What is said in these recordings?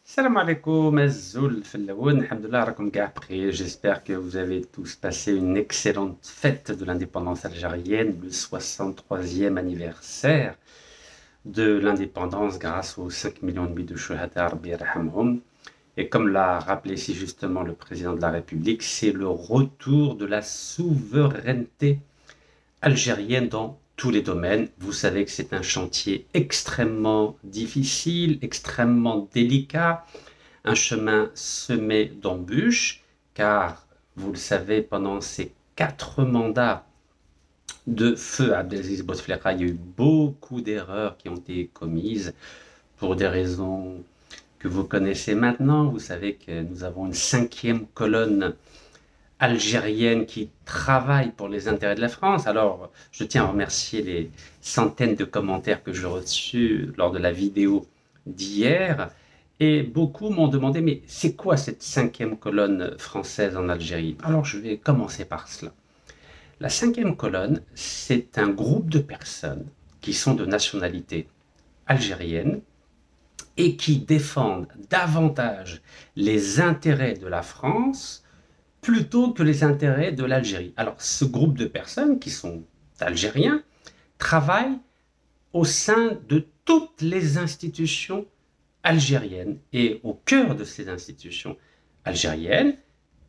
Salam alaikum, Azul Fellaoun, alhamdoulilah, rakoum kاع bkhir. J'espère que vous avez tous passé une excellente fête de l'indépendance algérienne, le 63e anniversaire de l'indépendance grâce aux 5 millions et demi de shuhada, Rabbi yarhamhum. Et comme l'a rappelé si justement le président de la République, c'est le retour de la souveraineté algérienne dans tous les domaines. Vous savez que c'est un chantier extrêmement difficile, extrêmement délicat, un chemin semé d'embûches, car vous le savez, pendant ces 4 mandats de feu Abdelaziz Bouteflika, il y a eu beaucoup d'erreurs qui ont été commises pour des raisons que vous connaissez maintenant. Vous savez que nous avons une 5e colonne algérienne qui travaille pour les intérêts de la France. Alors, je tiens à remercier les centaines de commentaires que j'ai reçus lors de la vidéo d'hier. Et beaucoup m'ont demandé, mais c'est quoi cette 5e colonne française en Algérie? Alors, je vais commencer par cela. La 5e colonne, c'est un groupe de personnes qui sont de nationalité algérienne et qui défendent davantage les intérêts de la France plutôt que les intérêts de l'Algérie. Alors, ce groupe de personnes qui sont algériens travaillent au sein de toutes les institutions algériennes. Et au cœur de ces institutions algériennes,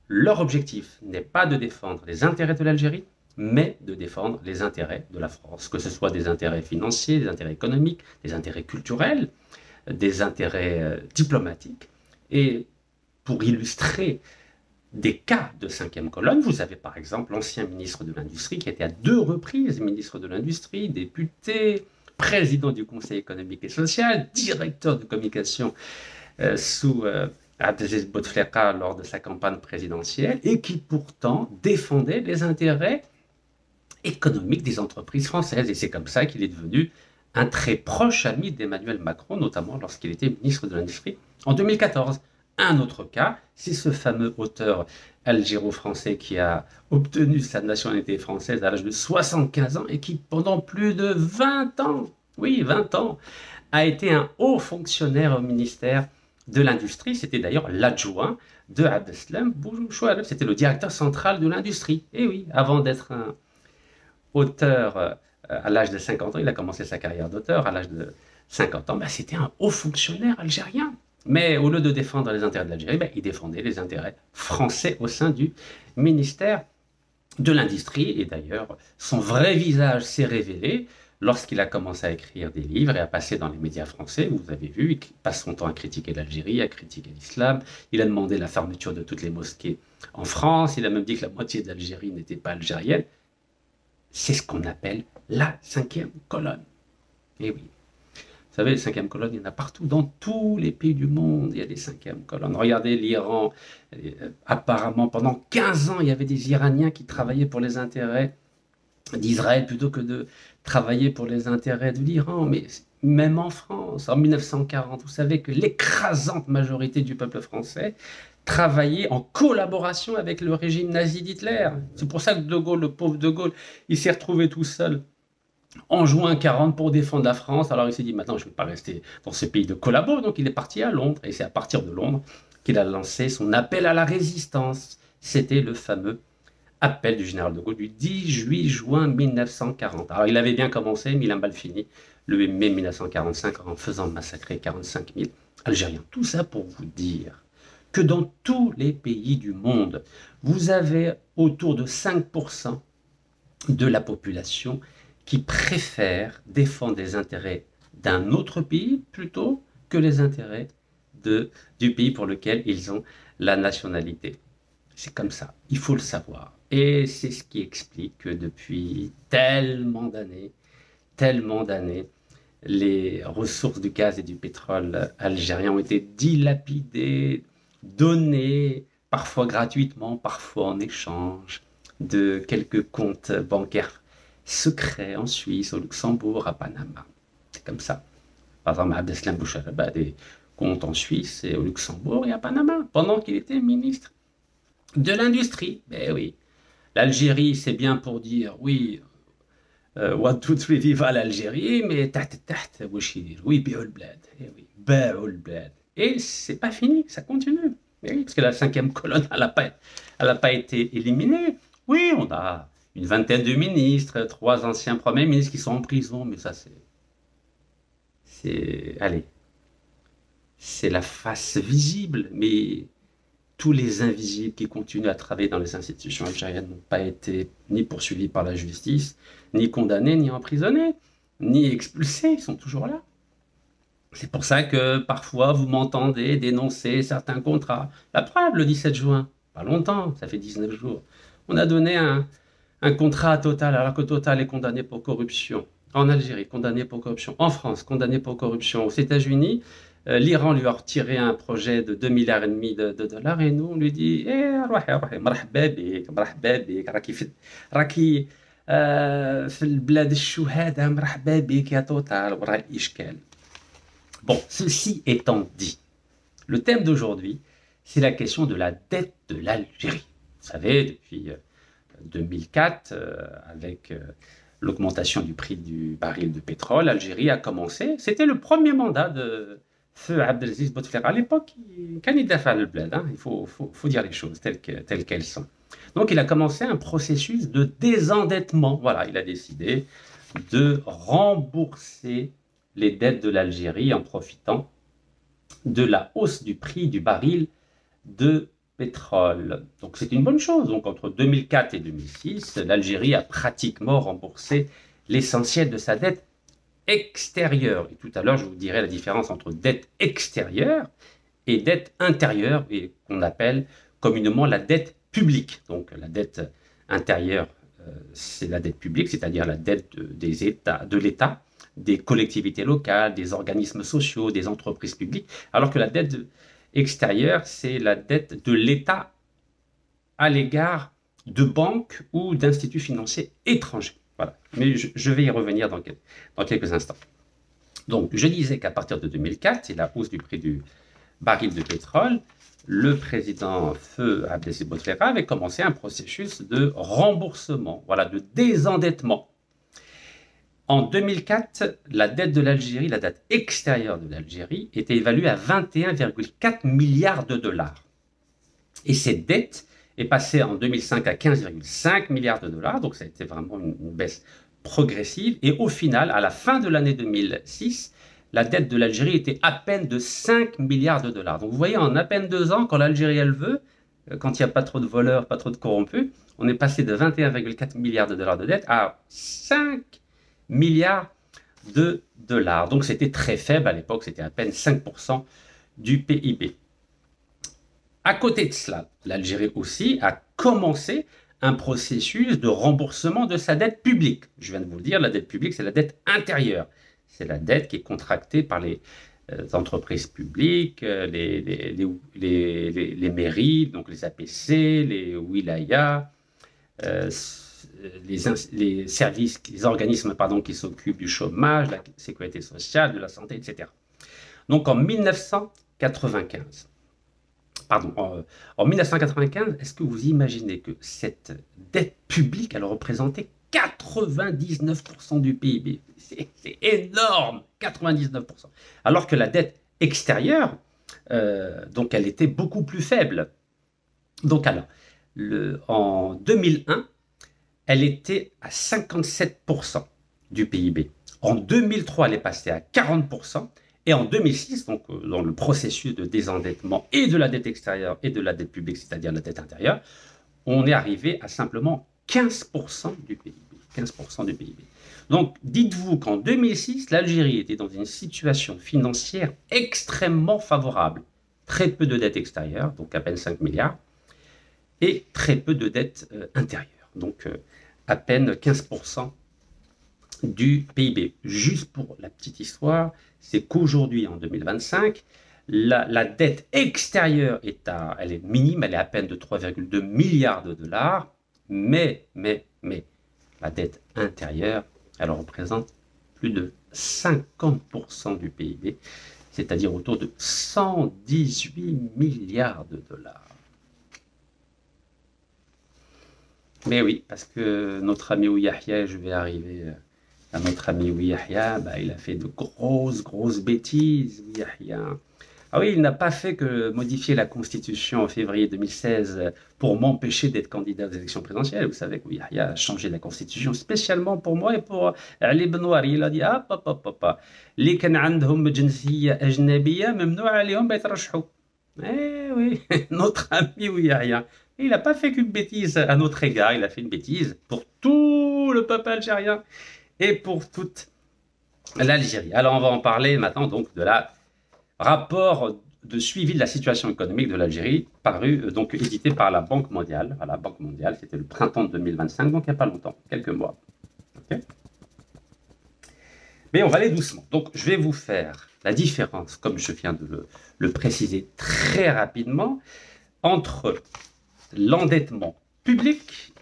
leur objectif n'est pas de défendre les intérêts de l'Algérie, mais de défendre les intérêts de la France, que ce soit des intérêts financiers, des intérêts économiques, des intérêts culturels, des intérêts diplomatiques. Et pour illustrer des cas de 5e colonne, vous avez par exemple l'ancien ministre de l'Industrie qui a été à 2 reprises ministre de l'Industrie, député, président du Conseil économique et social, directeur de communication sous Abdelaziz Bouteflika lors de sa campagne présidentielle et qui pourtant défendait les intérêts économiques des entreprises françaises. Et c'est comme ça qu'il est devenu un très proche ami d'Emmanuel Macron, notamment lorsqu'il était ministre de l'Industrie en 2014. Un autre cas, c'est ce fameux auteur algéro-français qui a obtenu sa nationalité française à l'âge de 75 ans et qui, pendant plus de 20 ans, oui, 20 ans, a été un haut fonctionnaire au ministère de l'Industrie. C'était d'ailleurs l'adjoint de Abdeslam Boujouchouareb, c'était le directeur central de l'Industrie. Et oui, avant d'être un auteur à l'âge de 50 ans, il a commencé sa carrière d'auteur à l'âge de 50 ans, ben, c'était un haut fonctionnaire algérien. Mais au lieu de défendre les intérêts de l'Algérie, ben, il défendait les intérêts français au sein du ministère de l'Industrie. Et d'ailleurs, son vrai visage s'est révélé lorsqu'il a commencé à écrire des livres et à passer dans les médias français. Vous avez vu, il passe son temps à critiquer l'Algérie, à critiquer l'islam. Il a demandé la fermeture de toutes les mosquées en France. Il a même dit que la moitié de l'Algérie n'était pas algérienne. C'est ce qu'on appelle la 5e colonne. Et oui. Vous savez, les 5e colonnes, il y en a partout, dans tous les pays du monde, il y a des 5e colonnes. Regardez l'Iran, apparemment pendant 15 ans, il y avait des Iraniens qui travaillaient pour les intérêts d'Israël plutôt que de travailler pour les intérêts de l'Iran. Mais même en France, en 1940, vous savez que l'écrasante majorité du peuple français travaillait en collaboration avec le régime nazi d'Hitler. C'est pour ça que De Gaulle, le pauvre De Gaulle, il s'est retrouvé tout seul en juin 40 pour défendre la France. Alors il s'est dit, maintenant je ne vais pas rester dans ce pays de collabo, donc il est parti à Londres, et c'est à partir de Londres qu'il a lancé son appel à la résistance. C'était le fameux appel du général de Gaulle du 18 juin 1940. Alors il avait bien commencé, mais il a mal fini le mai 1945 en faisant massacrer 45 000 Algériens. Tout ça pour vous dire que dans tous les pays du monde, vous avez autour de 5% de la population qui préfèrent défendre les intérêts d'un autre pays plutôt que les intérêts du pays pour lequel ils ont la nationalité. C'est comme ça, il faut le savoir. Et c'est ce qui explique que depuis tellement d'années, les ressources du gaz et du pétrole algérien ont été dilapidées, données, parfois gratuitement, parfois en échange de quelques comptes bancaires secrets en Suisse, au Luxembourg, à Panama. C'est comme ça. Par exemple, Abdeslam Bouteflika a des comptes en Suisse et au Luxembourg et à Panama, pendant qu'il était ministre de l'Industrie. Ben oui. L'Algérie, c'est bien pour dire, oui, one, two, three, viva l'Algérie, mais تحت واش يدير؟ ويبيعوا البلاد. Eh oui, باعوا البلاد. Et c'est pas fini, ça continue. Mais oui, parce que la cinquième colonne, elle n'a pas été éliminée. Oui, on a une vingtaine de ministres, 3 anciens premiers ministres qui sont en prison, mais ça allez, c'est la face visible, mais tous les invisibles qui continuent à travailler dans les institutions algériennes n'ont pas été ni poursuivis par la justice, ni condamnés, ni emprisonnés, ni expulsés, ils sont toujours là. C'est pour ça que parfois vous m'entendez dénoncer certains contrats. La preuve, le 17 juin, pas longtemps, ça fait 19 jours, on a donné un contrat à Total, alors que Total est condamné pour corruption. En Algérie, condamné pour corruption. En France, condamné pour corruption. Aux États-Unis, l'Iran lui a retiré un projet de 2,5 milliards de dollars et nous, on lui dit مرحبا بك مرحبا بك راكي في البلاد الشهداء مرحبا بك يا توتال وراه الإشكال. Bon, ceci étant dit, le thème d'aujourd'hui, c'est la question de la dette de l'Algérie. Vous savez, depuis 2004, avec l'augmentation du prix du baril de pétrole, l'Algérie a commencé, c'était le premier mandat de Feu Abdelaziz Bouteflika à l'époque, candidat à le bled, il faut dire les choses telles qu'elles sont. Donc il a commencé un processus de désendettement. Voilà, il a décidé de rembourser les dettes de l'Algérie en profitant de la hausse du prix du baril de pétrole. Donc c'est une bonne chose. Donc entre 2004 et 2006, l'Algérie a pratiquement remboursé l'essentiel de sa dette extérieure. Et tout à l'heure, je vous dirai la différence entre dette extérieure et dette intérieure, et qu'on appelle communément la dette publique. Donc la dette intérieure, c'est la dette publique, c'est-à-dire la dette de l'État, des collectivités locales, des organismes sociaux, des entreprises publiques, alors que la dette extérieure, c'est la dette de l'État à l'égard de banques ou d'instituts financiers étrangers. Voilà. Mais je vais y revenir dans quelques instants. Donc, je disais qu'à partir de 2004, c'est la hausse du prix du baril de pétrole, le président Feu Abdelaziz Bouteflika avait commencé un processus de remboursement, voilà, de désendettement. En 2004, la dette de l'Algérie, la dette extérieure de l'Algérie, était évaluée à 21,4 milliards de dollars. Et cette dette est passée en 2005 à 15,5 milliards de dollars, donc ça a été vraiment une baisse progressive. Et au final, à la fin de l'année 2006, la dette de l'Algérie était à peine de 5 milliards de dollars. Donc vous voyez, en à peine 2 ans, quand l'Algérie elle veut, quand il n'y a pas trop de voleurs, pas trop de corrompus, on est passé de 21,4 milliards de dollars de dette à 5 milliards de dollars. Donc c'était très faible à l'époque, c'était à peine 5% du PIB. À côté de cela, l'Algérie aussi a commencé un processus de remboursement de sa dette publique. Je viens de vous le dire, la dette publique, c'est la dette intérieure. C'est la dette qui est contractée par les entreprises publiques, les mairies, donc les APC, les wilayas, les services, les organismes qui s'occupent du chômage, de la sécurité sociale, de la santé, etc. Donc en 1995, est-ce que vous imaginez que cette dette publique, elle représentait 99% du PIB? C'est énorme, 99%. Alors que la dette extérieure, donc elle était beaucoup plus faible. Donc alors, en 2001, elle était à 57% du PIB. En 2003, elle est passée à 40%. Et en 2006, donc dans le processus de désendettement et de la dette extérieure et de la dette publique, c'est-à-dire la dette intérieure, on est arrivé à simplement 15% du PIB. 15% du PIB. Donc, dites-vous qu'en 2006, l'Algérie était dans une situation financière extrêmement favorable. Très peu de dette extérieure, donc à peine 5 milliards, et très peu de dette intérieure, donc à peine 15% du PIB. Juste pour la petite histoire, c'est qu'aujourd'hui, en 2025, la dette extérieure elle est minime, elle est à peine de 3,2 milliards de dollars, mais la dette intérieure, elle représente plus de 50% du PIB, c'est-à-dire autour de 118 milliards de dollars. Mais oui, parce que notre ami Ouiyahia, je vais arriver à notre ami Ouiyahia, il a fait de grosses bêtises, Ouiyahia. Ah oui, il n'a pas fait que modifier la Constitution en février 2016 pour m'empêcher d'être candidat aux élections présidentielles. Vous savez que Yahya a changé la Constitution spécialement pour moi et pour Ali Benouari. Il a dit, ah, papa, papa, les كان عندهم جنسية أجنبية ممنوع عليهم بيترشحوا. Eh oui, notre ami Yahya. Il n'a pas fait qu'une bêtise à notre égard, il a fait une bêtise pour tout le peuple algérien et pour toute l'Algérie. Alors on va en parler maintenant donc de la rapport de suivi de la situation économique de l'Algérie, paru, donc édité par la Banque mondiale. Voilà, la Banque mondiale, c'était le printemps 2025, donc il n'y a pas longtemps, quelques mois. Okay, mais on va aller doucement. Donc je vais vous faire la différence, comme je viens de le préciser très rapidement, entre l'endettement public,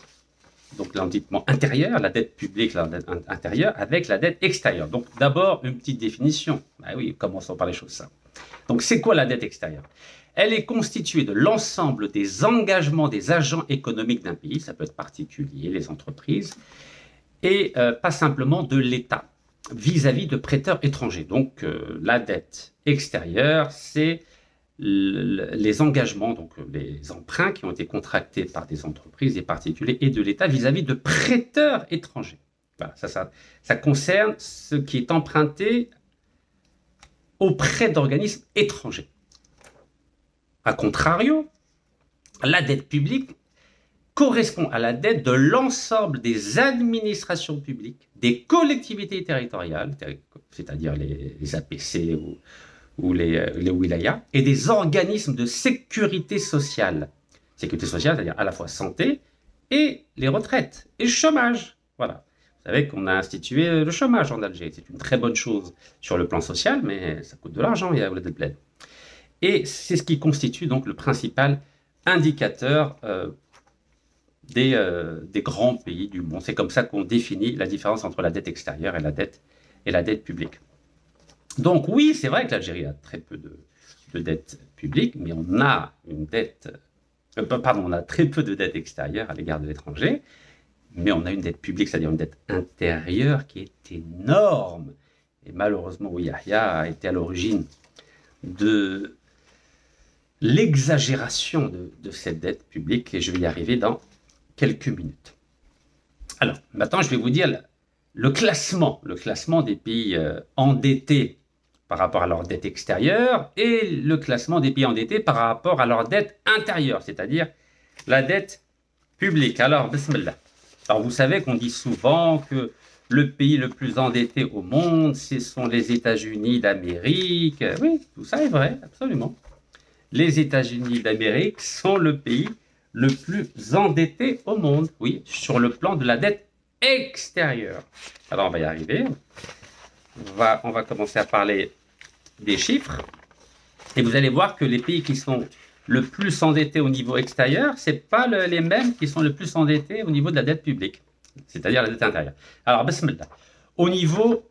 donc l'endettement intérieur, la dette publique, la dette intérieure, avec la dette extérieure. Donc d'abord, une petite définition. Ah oui, commençons par les choses simples. Donc c'est quoi la dette extérieure? Elle est constituée de l'ensemble des engagements des agents économiques d'un pays, ça peut être particulier, les entreprises, et pas simplement de l'État, vis-à-vis de prêteurs étrangers. Donc la dette extérieure, c'est les engagements, donc les emprunts qui ont été contractés par des entreprises, des particuliers et de l'État vis-à-vis de prêteurs étrangers. Voilà, ça concerne ce qui est emprunté auprès d'organismes étrangers. A contrario, la dette publique correspond à la dette de l'ensemble des administrations publiques, des collectivités territoriales, c'est-à-dire les APC ou les wilayas, et des organismes de sécurité sociale. Sécurité sociale, c'est-à-dire à la fois santé et les retraites, et chômage. Voilà. Vous savez qu'on a institué le chômage en Algérie. C'est une très bonne chose sur le plan social, mais ça coûte de l'argent, il y a le bled. Et c'est ce qui constitue donc le principal indicateur des grands pays du monde. C'est comme ça qu'on définit la différence entre la dette extérieure et la dette publique. Donc oui, c'est vrai que l'Algérie a très peu de dette publique, mais on a une dette, on a très peu de dette extérieure à l'égard de l'étranger, mais on a une dette publique, c'est-à-dire une dette intérieure qui est énorme. Et malheureusement, Yahya a été à l'origine de l'exagération de cette dette publique, et je vais y arriver dans quelques minutes. Alors, maintenant, je vais vous dire le classement des pays endettés par rapport à leur dette extérieure et le classement des pays endettés par rapport à leur dette intérieure, c'est-à-dire la dette publique. Alors, bismillah. Alors, vous savez qu'on dit souvent que le pays le plus endetté au monde, ce sont les États-Unis d'Amérique. Oui, tout ça est vrai, absolument. Les États-Unis d'Amérique sont le pays le plus endetté au monde, oui, sur le plan de la dette extérieure. Alors, on va y arriver. On va commencer à parler des chiffres. Et vous allez voir que les pays qui sont le plus endettés au niveau extérieur, ce n'est pas les mêmes qui sont le plus endettés au niveau de la dette publique, c'est-à-dire la dette intérieure. Alors, bismillah. Au niveau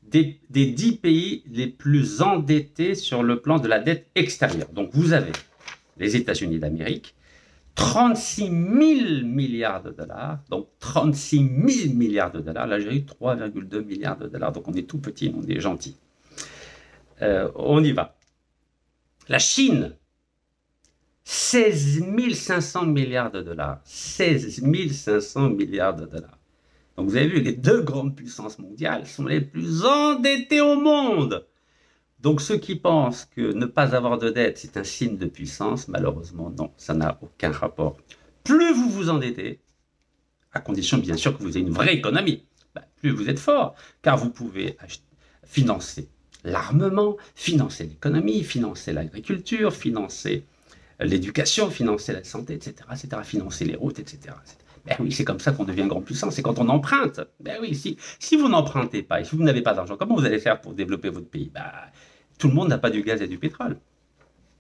des 10 pays les plus endettés sur le plan de la dette extérieure. Donc, vous avez les États-Unis d'Amérique, 36 000 milliards de dollars, donc 36 000 milliards de dollars, l'Algérie 3,2 milliards de dollars, donc on est tout petit, on est gentil. On y va. La Chine, 16 500 milliards de dollars, 16 500 milliards de dollars. Donc vous avez vu, les deux grandes puissances mondiales sont les plus endettées au monde. Donc ceux qui pensent que ne pas avoir de dette, c'est un signe de puissance, malheureusement non, ça n'a aucun rapport. Plus vous vous endettez, à condition bien sûr que vous ayez une vraie économie, plus vous êtes fort, car vous pouvez financer l'armement, financer l'économie, financer l'agriculture, financer l'éducation, financer la santé, etc., financer les routes, etc. Ben oui, c'est comme ça qu'on devient grande puissance, c'est quand on emprunte. Ben oui, si vous n'empruntez pas et si vous n'avez pas d'argent, comment vous allez faire pour développer votre pays? Tout le monde n'a pas du gaz et du pétrole.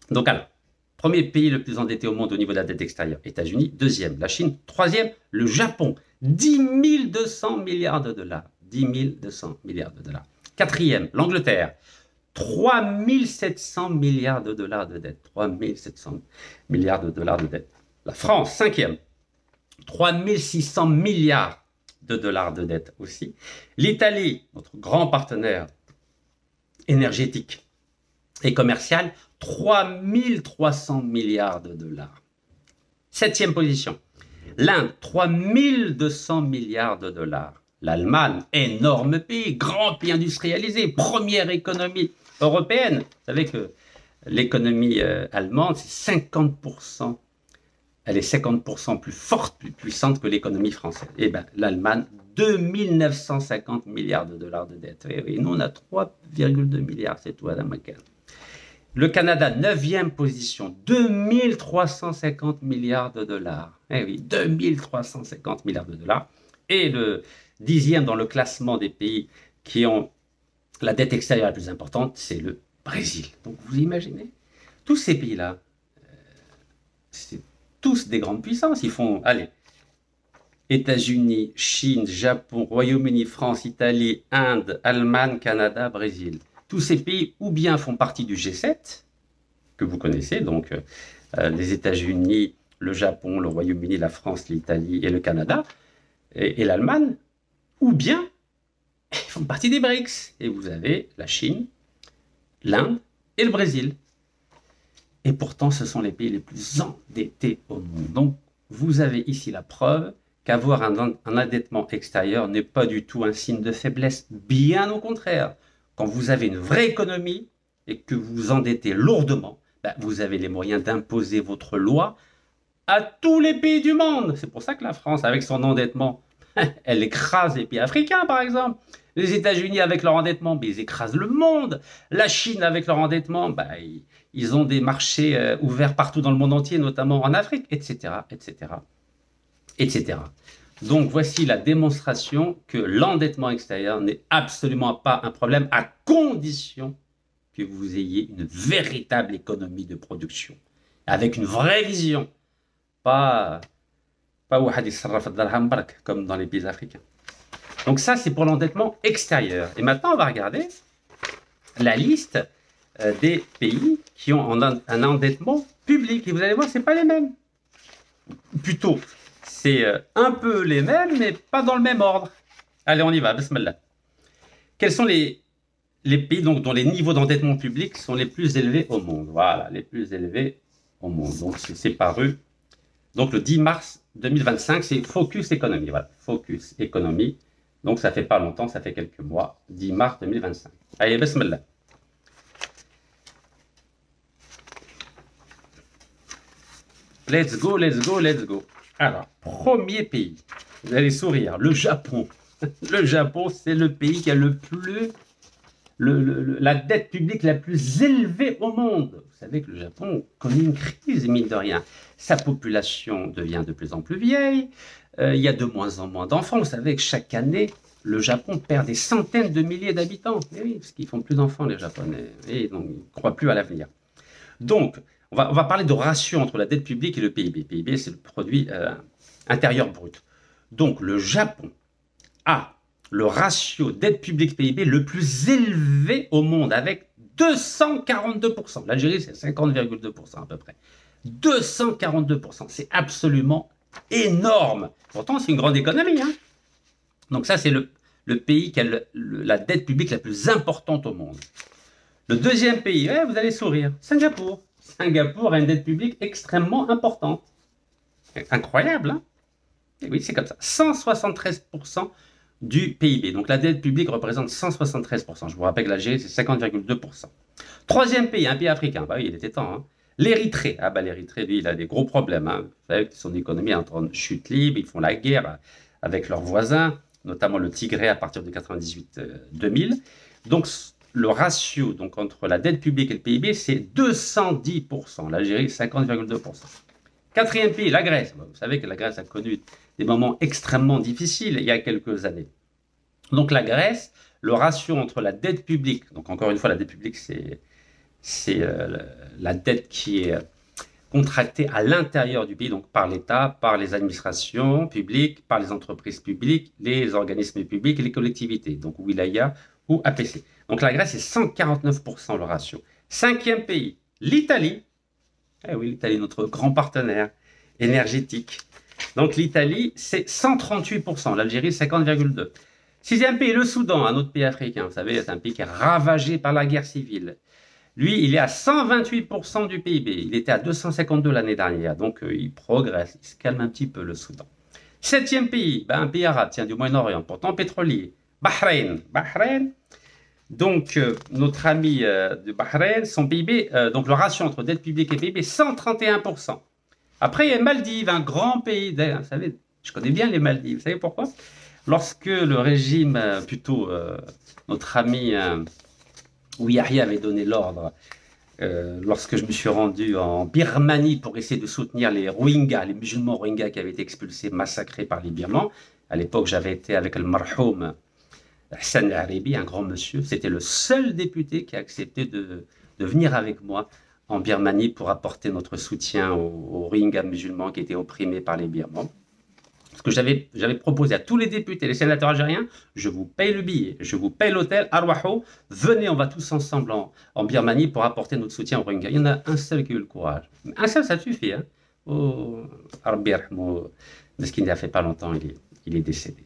Donc alors, premier pays le plus endetté au monde au niveau de la dette extérieure, États-Unis. Deuxième, la Chine. Troisième, le Japon, 10 200 milliards de dollars. 10 200 milliards de dollars. Quatrième, l'Angleterre, 3 700 milliards de dollars de dette. 3 700 milliards de dollars de dette. La France, cinquième, 3 600 milliards de dollars de dette aussi. L'Italie, notre grand partenaire énergétique, et commercial, 3 300 milliards de dollars. Septième position, l'Inde, 3 200 milliards de dollars. L'Allemagne, énorme pays, grand pays industrialisé, première économie européenne. Vous savez que l'économie allemande, c'est 50%. Elle est 50% plus forte, plus puissante que l'économie française. Et bien, l'Allemagne, 2 950 milliards de dollars de dette. Et nous, on a 3,2 milliards, c'est tout, Adam McCann. Le Canada, 9e position, 2 350 milliards de dollars. Eh oui, 2 350 milliards de dollars. Et le 10e dans le classement des pays qui ont la dette extérieure la plus importante, c'est le Brésil. Donc, vous imaginez, tous ces pays-là, c'est tous des grandes puissances. Ils font, allez, États-Unis, Chine, Japon, Royaume-Uni, France, Italie, Inde, Allemagne, Canada, Brésil. Tous ces pays ou bien font partie du G7, que vous connaissez, donc les États-Unis, le Japon, le Royaume-Uni, la France, l'Italie et le Canada, et l'Allemagne, ou bien ils font partie des BRICS. Et vous avez la Chine, l'Inde et le Brésil. Et pourtant, ce sont les pays les plus endettés au monde. Donc, vous avez ici la preuve qu'avoir un endettement extérieur n'est pas du tout un signe de faiblesse. Bien au contraire. Quand vous avez une vraie économie et que vous vous endettez lourdement, vous avez les moyens d'imposer votre loi à tous les pays du monde. C'est pour ça que la France, avec son endettement, elle écrase les pays africains, par exemple. Les États-Unis, avec leur endettement, ils écrasent le monde. La Chine, avec leur endettement, ils ont des marchés ouverts partout dans le monde entier, notamment en Afrique, etc., etc., etc. Donc, voici la démonstration que l'endettement extérieur n'est absolument pas un problème, à condition que vous ayez une véritable économie de production, avec une vraie vision, pas comme dans les pays africains. Donc ça, c'est pour l'endettement extérieur. Et maintenant, on va regarder la liste des pays qui ont un endettement public. Et vous allez voir, ce n'est pas les mêmes. Plutôt, c'est un peu les mêmes, mais pas dans le même ordre. Allez, on y va, bismillah. Quels sont les pays donc, dont les niveaux d'endettement public sont les plus élevés au monde? Voilà, les plus élevés au monde. Donc, c'est paru. Donc, le 10 mars 2025, c'est Focus Economy. Voilà, Focus Economy. Donc, ça fait pas longtemps, ça fait quelques mois. 10 mars 2025. Allez, bismillah. Let's go, let's go, let's go. Alors, premier pays. Vous allez sourire. Le Japon. Le Japon, c'est le pays qui a le plus... la dette publique la plus élevée au monde. Vous savez que le Japon connaît une crise, mine de rien. Sa population devient de plus en plus vieille. Il y a de moins en moins d'enfants. Vous savez que chaque année, le Japon perd des centaines de milliers d'habitants. Oui, parce qu'ils font plus d'enfants, les Japonais. Et donc, ils ne croient plus à l'avenir. Donc, on va parler de ratio entre la dette publique et le PIB. Le PIB, c'est le produit intérieur brut. Donc, le Japon a le ratio dette publique PIB le plus élevé au monde, avec 242%. L'Algérie, c'est 50,2% à peu près. 242%, c'est absolument énorme. Pourtant, c'est une grande économie. Hein. Donc ça, c'est le pays qui a la dette publique la plus importante au monde. Le deuxième pays, vous allez sourire, Singapour. Singapour a une dette publique extrêmement importante. Incroyable, hein? Et oui, c'est comme ça. 173% du PIB. Donc la dette publique représente 173%. Je vous rappelle que l'Algérie, c'est 50,2%. Troisième pays, un pays africain. Bah oui, il était temps. Hein. L'Érythrée. Ah bah l'Érythrée, lui, il a des gros problèmes. Hein. Vous savez que son économie est en train de chute libre. Ils font la guerre avec leurs voisins, notamment le Tigré à partir de 98-2000. Donc le ratio donc, entre la dette publique et le PIB, c'est 210%. L'Algérie, 50,2%. Quatrième pays, la Grèce. Vous savez que la Grèce a connu des moments extrêmement difficiles il y a quelques années. Donc la Grèce, le ratio entre la dette publique, donc encore une fois, la dette publique, c'est la dette qui est contractée à l'intérieur du pays, donc par l'État, par les administrations publiques, par les entreprises publiques, les organismes publics et les collectivités, donc Wilaya ou APC. Donc la Grèce, c'est 149% le ratio. Cinquième pays, l'Italie. Eh oui, l'Italie, notre grand partenaire énergétique. Donc l'Italie, c'est 138%. L'Algérie, 50,2%. Sixième pays, le Soudan, un autre pays africain. Vous savez, c'est un pays qui est ravagé par la guerre civile. Lui, il est à 128% du PIB. Il était à 252 l'année dernière. Donc, il progresse. Il se calme un petit peu, le Soudan. Septième pays, ben, un pays arabe, tiens, du Moyen-Orient, pourtant pétrolier. Bahreïn. Bahreïn. Donc, notre ami de Bahreïn, son PIB, donc le ratio entre dette publique et PIB, 131%. Après, il y a Maldives, un grand pays. Vous savez, je connais bien les Maldives. Vous savez pourquoi? Lorsque le régime, plutôt notre ami Ouyahi avait donné l'ordre, lorsque je me suis rendu en Birmanie pour essayer de soutenir les Rohingyas, les musulmans Rohingyas qui avaient été expulsés, massacrés par les Birmans. À l'époque, j'avais été avec le marhoum Hassan Haribi, un grand monsieur. C'était le seul député qui a accepté de venir avec moi en Birmanie pour apporter notre soutien aux Rohingyas musulmans qui étaient opprimés par les Birmans. Parce que j'avais proposé à tous les députés, les sénateurs algériens, je vous paye le billet, je vous paye l'hôtel, Arwaho, venez, on va tous ensemble en Birmanie pour apporter notre soutien aux Rohingyas. Il y en a un seul qui a eu le courage. Un seul, ça suffit. Hein. Rabbi Yarhamou, parce qu'il n'y a fait pas longtemps, il est décédé.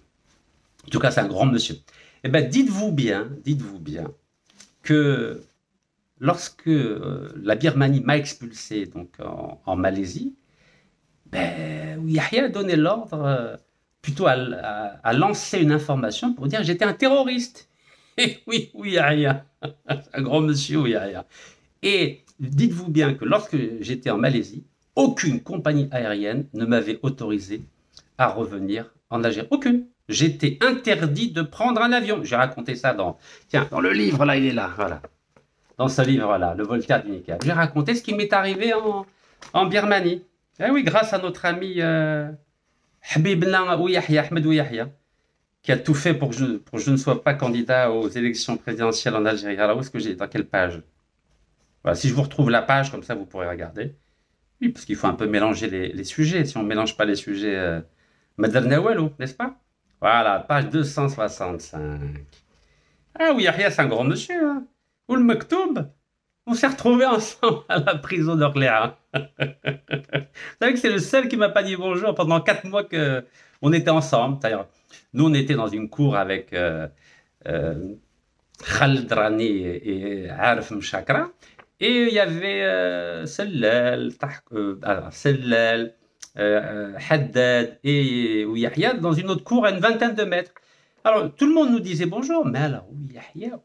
En tout cas, c'est un grand monsieur. Eh bien, dites-vous bien que lorsque la Birmanie m'a expulsé donc, en Malaisie, ben, Yahya a donné l'ordre plutôt à lancer une information pour dire que j'étais un terroriste. Et oui, Yahya, un grand monsieur, Yahya. Et dites-vous bien que lorsque j'étais en Malaisie, aucune compagnie aérienne ne m'avait autorisé à revenir en Algérie. Aucune. J'étais interdit de prendre un avion. J'ai raconté ça dans le livre, là, il est là, voilà. Dans ce livre-là, Le Voltaire du Niqab. J'ai raconté ce qui m'est arrivé en Birmanie. Eh oui, grâce à notre ami Habibna Ouiyahia, Ahmed Ouiyahia, qui a tout fait pour que je ne sois pas candidat aux élections présidentielles en Algérie. Alors, où est-ce que j'ai? Dans quelle page? Voilà, si je vous retrouve la page, comme ça, vous pourrez regarder. Oui, parce qu'il faut un peu mélanger les sujets. Si on ne mélange pas les sujets, Madernawalou, n'est-ce pas? Voilà, page 265. Ah oui, Yahya, c'est un grand monsieur. Hein. Ou le Mektoub, on s'est retrouvés ensemble à la prison d'Orléans. Vous savez que c'est le seul qui m'a pas dit bonjour pendant 4 mois qu'on était ensemble. D'ailleurs, nous, on était dans une cour avec Khaled Rani et Arif Mchakra. Et il y avait Sellal, Haddad et Yahya dans une autre cour à une vingtaine de mètres. Alors, tout le monde nous disait bonjour, mais alors, Yahya,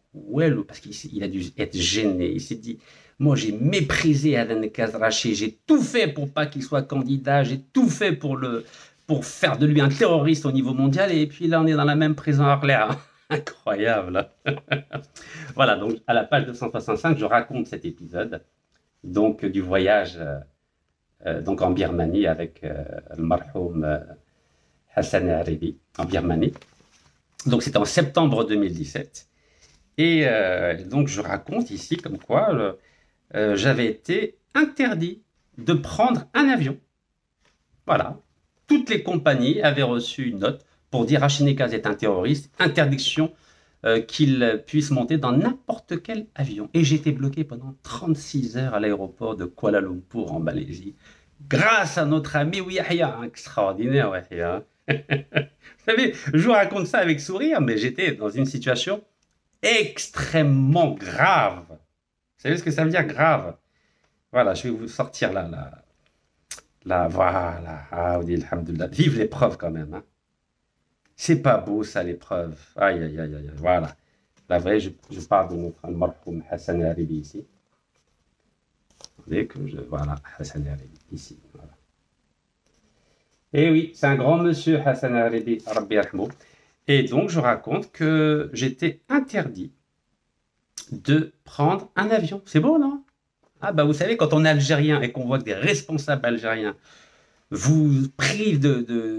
parce qu'il a dû être gêné. Il s'est dit, moi, j'ai méprisé Adan Kazrachi, j'ai tout fait pour pas qu'il soit candidat, j'ai tout fait pour faire de lui un terroriste au niveau mondial, et puis là, on est dans la même prison à Orléans. Incroyable. Voilà, donc à la page 265, je raconte cet épisode donc, du voyage donc en Birmanie avec le marhoum Hassan Haribi en Birmanie. Donc c'était en septembre 2017. Et donc je raconte ici comme quoi j'avais été interdit de prendre un avion. Voilà. Toutes les compagnies avaient reçu une note pour dire Hachinékaz est un terroriste, interdiction qu'il puisse monter dans n'importe quel avion. Et j'ai été bloqué pendant 36 heures à l'aéroport de Kuala Lumpur en Malaisie, grâce à notre ami Ouiyahia, extraordinaire Ouiyahia. Vous savez, je vous raconte ça avec sourire, mais j'étais dans une situation extrêmement grave. Vous savez ce que ça veut dire grave? Voilà, je vais vous sortir là, voilà. Ah, on dit alhamdoulilah. Vive l'épreuve quand même. Hein. C'est pas beau ça l'épreuve. Aïe, aïe, aïe, aïe. Voilà. La vraie, je parle de notre marhoum Hassan Haribi ici. Vous voyez que voilà, Hassan Haribi ici. Voilà. Et oui, c'est un grand monsieur Hassan Haribi, Rabbi Yarhamou. Et donc, je raconte que j'étais interdit de prendre un avion. C'est beau, non? Ah bah vous savez, quand on est algérien et qu'on voit que des responsables algériens vous privent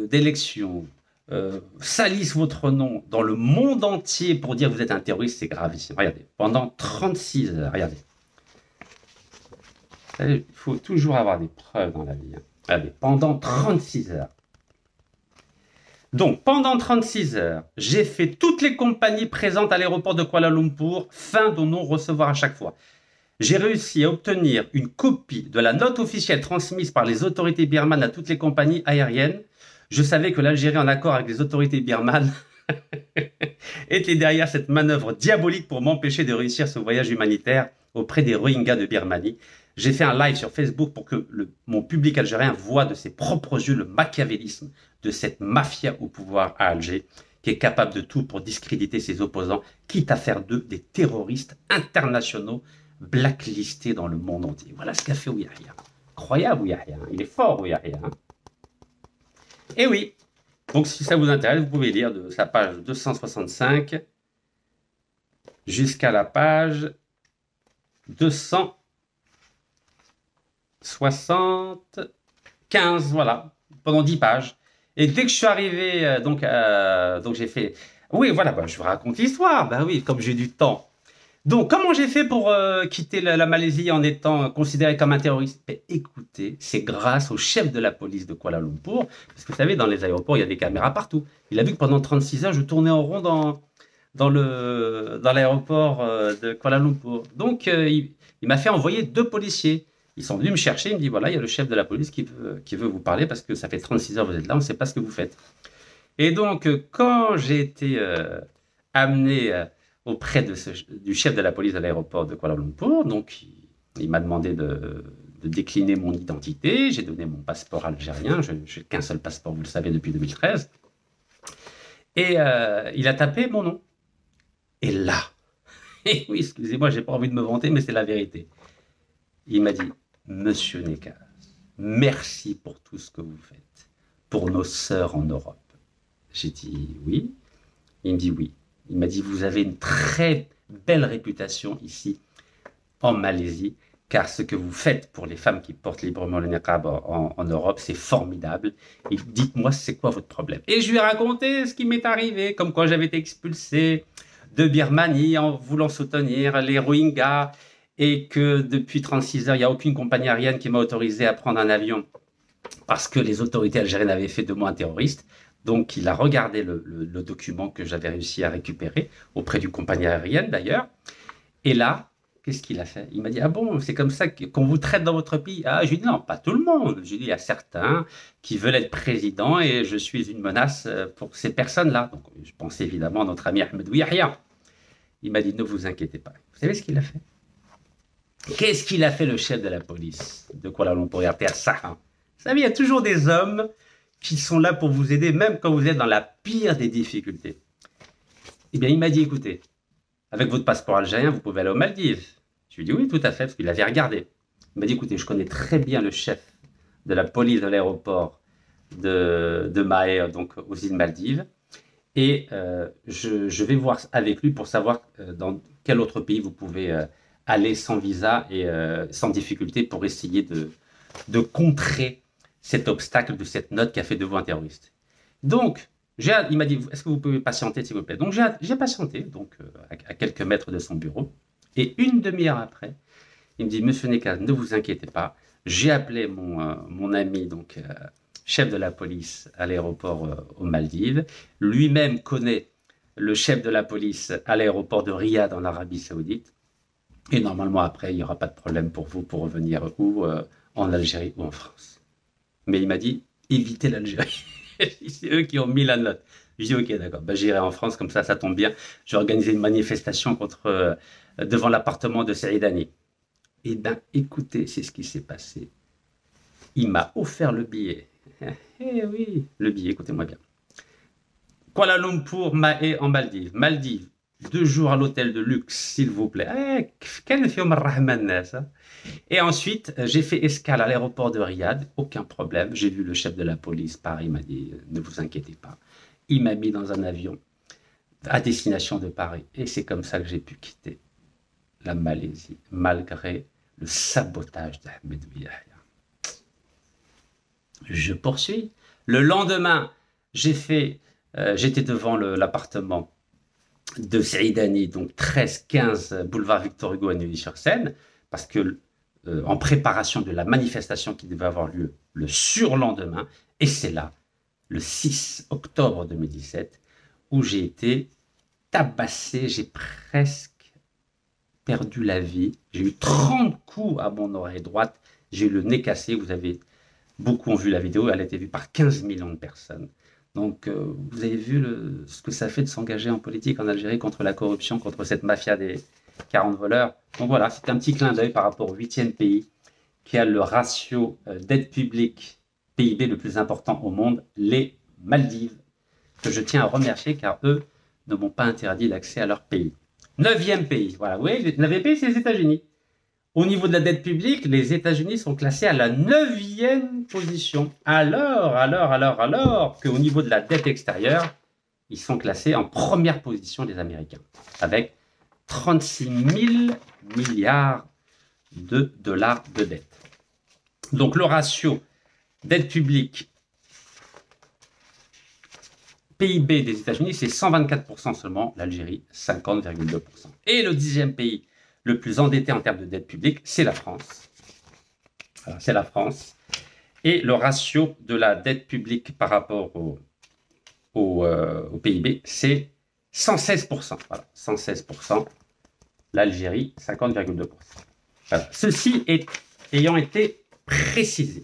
d'élections, salissent votre nom dans le monde entier pour dire que vous êtes un terroriste, c'est gravissime. Regardez, pendant 36 heures, regardez. Il faut toujours avoir des preuves dans la vie. Hein. Regardez, pendant 36 heures. Donc, pendant 36 heures, j'ai fait toutes les compagnies présentes à l'aéroport de Kuala Lumpur, fin de non-recevoir à chaque fois. J'ai réussi à obtenir une copie de la note officielle transmise par les autorités birmanes à toutes les compagnies aériennes. Je savais que l'Algérie, en accord avec les autorités birmanes, était derrière cette manœuvre diabolique pour m'empêcher de réussir ce voyage humanitaire auprès des Rohingyas de Birmanie. J'ai fait un live sur Facebook pour que mon public algérien voit de ses propres yeux le machiavélisme de cette mafia au pouvoir à Alger, qui est capable de tout pour discréditer ses opposants, quitte à faire d'eux des terroristes internationaux blacklistés dans le monde entier. Voilà ce qu'a fait Ouiahia. Incroyable Ouiahia, il est fort Ouiahia. Et oui, donc si ça vous intéresse, vous pouvez lire de sa page 265 jusqu'à la page 275, voilà, pendant 10 pages. Et dès que je suis arrivé, donc j'ai fait... Oui, voilà, bah, je vous raconte l'histoire. Bah oui, comme j'ai du temps. Donc, comment j'ai fait pour quitter la Malaisie en étant considéré comme un terroriste? Écoutez, c'est grâce au chef de la police de Kuala Lumpur. Parce que vous savez, dans les aéroports, il y a des caméras partout. Il a vu que pendant 36 heures, je tournais en rond dans l'aéroport de Kuala Lumpur. Donc, il m'a fait envoyer 2 policiers. Ils sont venus me chercher, il me dit, voilà, il y a le chef de la police qui veut vous parler parce que ça fait 36 heures que vous êtes là, on ne sait pas ce que vous faites. Et donc, quand j'ai été amené auprès du chef de la police de l'aéroport de Kuala Lumpur, donc il m'a demandé de décliner mon identité, j'ai donné mon passeport algérien, je n'ai qu'un seul passeport, vous le savez, depuis 2013, et il a tapé mon nom. Et là, et oui, excusez-moi, j'ai pas envie de me vanter, mais c'est la vérité. Il m'a dit, Monsieur Nekaz, merci pour tout ce que vous faites pour nos sœurs en Europe. J'ai dit oui. Il me dit oui. Il m'a dit, vous avez une très belle réputation ici en Malaisie, car ce que vous faites pour les femmes qui portent librement le niqab en Europe, c'est formidable. Et dites-moi, c'est quoi votre problème? Et je lui ai raconté ce qui m'est arrivé, comme quoi j'avais été expulsé de Birmanie en voulant soutenir les Rohingyas, et que depuis 36 heures, il n'y a aucune compagnie aérienne qui m'a autorisé à prendre un avion parce que les autorités algériennes avaient fait de moi un terroriste. Donc, il a regardé le document que j'avais réussi à récupérer auprès d'une compagnie aérienne, d'ailleurs. Et là, qu'est-ce qu'il a fait? Il m'a dit, ah bon, c'est comme ça qu'on vous traite dans votre pays? Ah, je lui ai dit, non, pas tout le monde. Je lui ai dit, il y a certains qui veulent être présidents et je suis une menace pour ces personnes-là. Donc, je pense évidemment à notre ami Ahmed Ouiahia. Il m'a dit, ne vous inquiétez pas. Vous savez ce qu'il a fait? Qu'est-ce qu'il a fait le chef de la police de Kuala Lumpur à Saha? Vous savez, il y a toujours des hommes qui sont là pour vous aider, même quand vous êtes dans la pire des difficultés. Eh bien, il m'a dit, écoutez, avec votre passeport algérien, vous pouvez aller aux Maldives. Je lui ai dit, oui, tout à fait, parce qu'il avait regardé. Il m'a dit, écoutez, je connais très bien le chef de la police de l'aéroport de Mahé, donc aux îles Maldives, et je vais voir avec lui pour savoir dans quel autre pays vous pouvez aller sans visa et sans difficulté pour essayer de contrer cet obstacle de cette note qui a fait de vous un terroriste. Donc, il m'a dit, est-ce que vous pouvez patienter, s'il vous plaît? Donc, j'ai patienté, donc, à quelques mètres de son bureau. Et une demi-heure après, il me dit, Monsieur Nekaz, ne vous inquiétez pas. J'ai appelé mon ami, donc, chef de la police à l'aéroport aux Maldives. Lui-même connaît le chef de la police à l'aéroport de Riyad en Arabie Saoudite. Et normalement, après, il n'y aura pas de problème pour vous pour revenir ou en Algérie ou en France. Mais il m'a dit, évitez l'Algérie. C'est eux qui ont mis la note. Je dis, ok, d'accord, bah, j'irai en France, comme ça tombe bien. J'ai organisé une manifestation devant l'appartement de Saïdani. Eh bien, écoutez, c'est ce qui s'est passé. Il m'a offert le billet. Eh oui, le billet, écoutez-moi bien. Kuala Lumpur, Mahé en Maldives. Maldives. 2 jours à l'hôtel de luxe, s'il vous plaît. Et ensuite, j'ai fait escale à l'aéroport de Riyad, aucun problème. J'ai vu le chef de la police, Paris, il m'a dit, ne vous inquiétez pas. Il m'a mis dans un avion à destination de Paris. Et c'est comme ça que j'ai pu quitter la Malaisie, malgré le sabotage d'Ahmed Ouiahia. Je poursuis. Le lendemain, j'étais devant l'appartement de Saïdani, donc 13-15 boulevard Victor Hugo à Neuilly-sur-Seine, parce que en préparation de la manifestation qui devait avoir lieu le surlendemain, et c'est là, le 6 octobre 2017, où j'ai été tabassé, j'ai presque perdu la vie, j'ai eu 30 coups à mon oreille droite, j'ai eu le nez cassé, beaucoup ont vu la vidéo, elle a été vue par 15 millions de personnes. Donc, vous avez vu ce que ça fait de s'engager en politique en Algérie contre la corruption, contre cette mafia 40 voleurs. Donc voilà, c'est un petit clin d'œil par rapport au 8e pays qui a le ratio dette publique PIB le plus important au monde, les Maldives, que je tiens à remercier car eux ne m'ont pas interdit l'accès à leur pays. 9e pays, voilà, oui, le 9e pays, c'est les États-Unis. Au niveau de la dette publique, les États-Unis sont classés à la 9e position. Alors qu'au niveau de la dette extérieure, ils sont classés en première position, les Américains, avec 36 000 milliards de dollars de dette. Donc le ratio dette publique PIB des États-Unis, c'est 124% seulement, l'Algérie 50,2%. Et le 10e pays le plus endetté en termes de dette publique, c'est la France. Voilà, c'est la France. Et le ratio de la dette publique par rapport au PIB, c'est 116%. Voilà, 116%. L'Algérie, 50,2%. Voilà. Ceci ayant été précisé.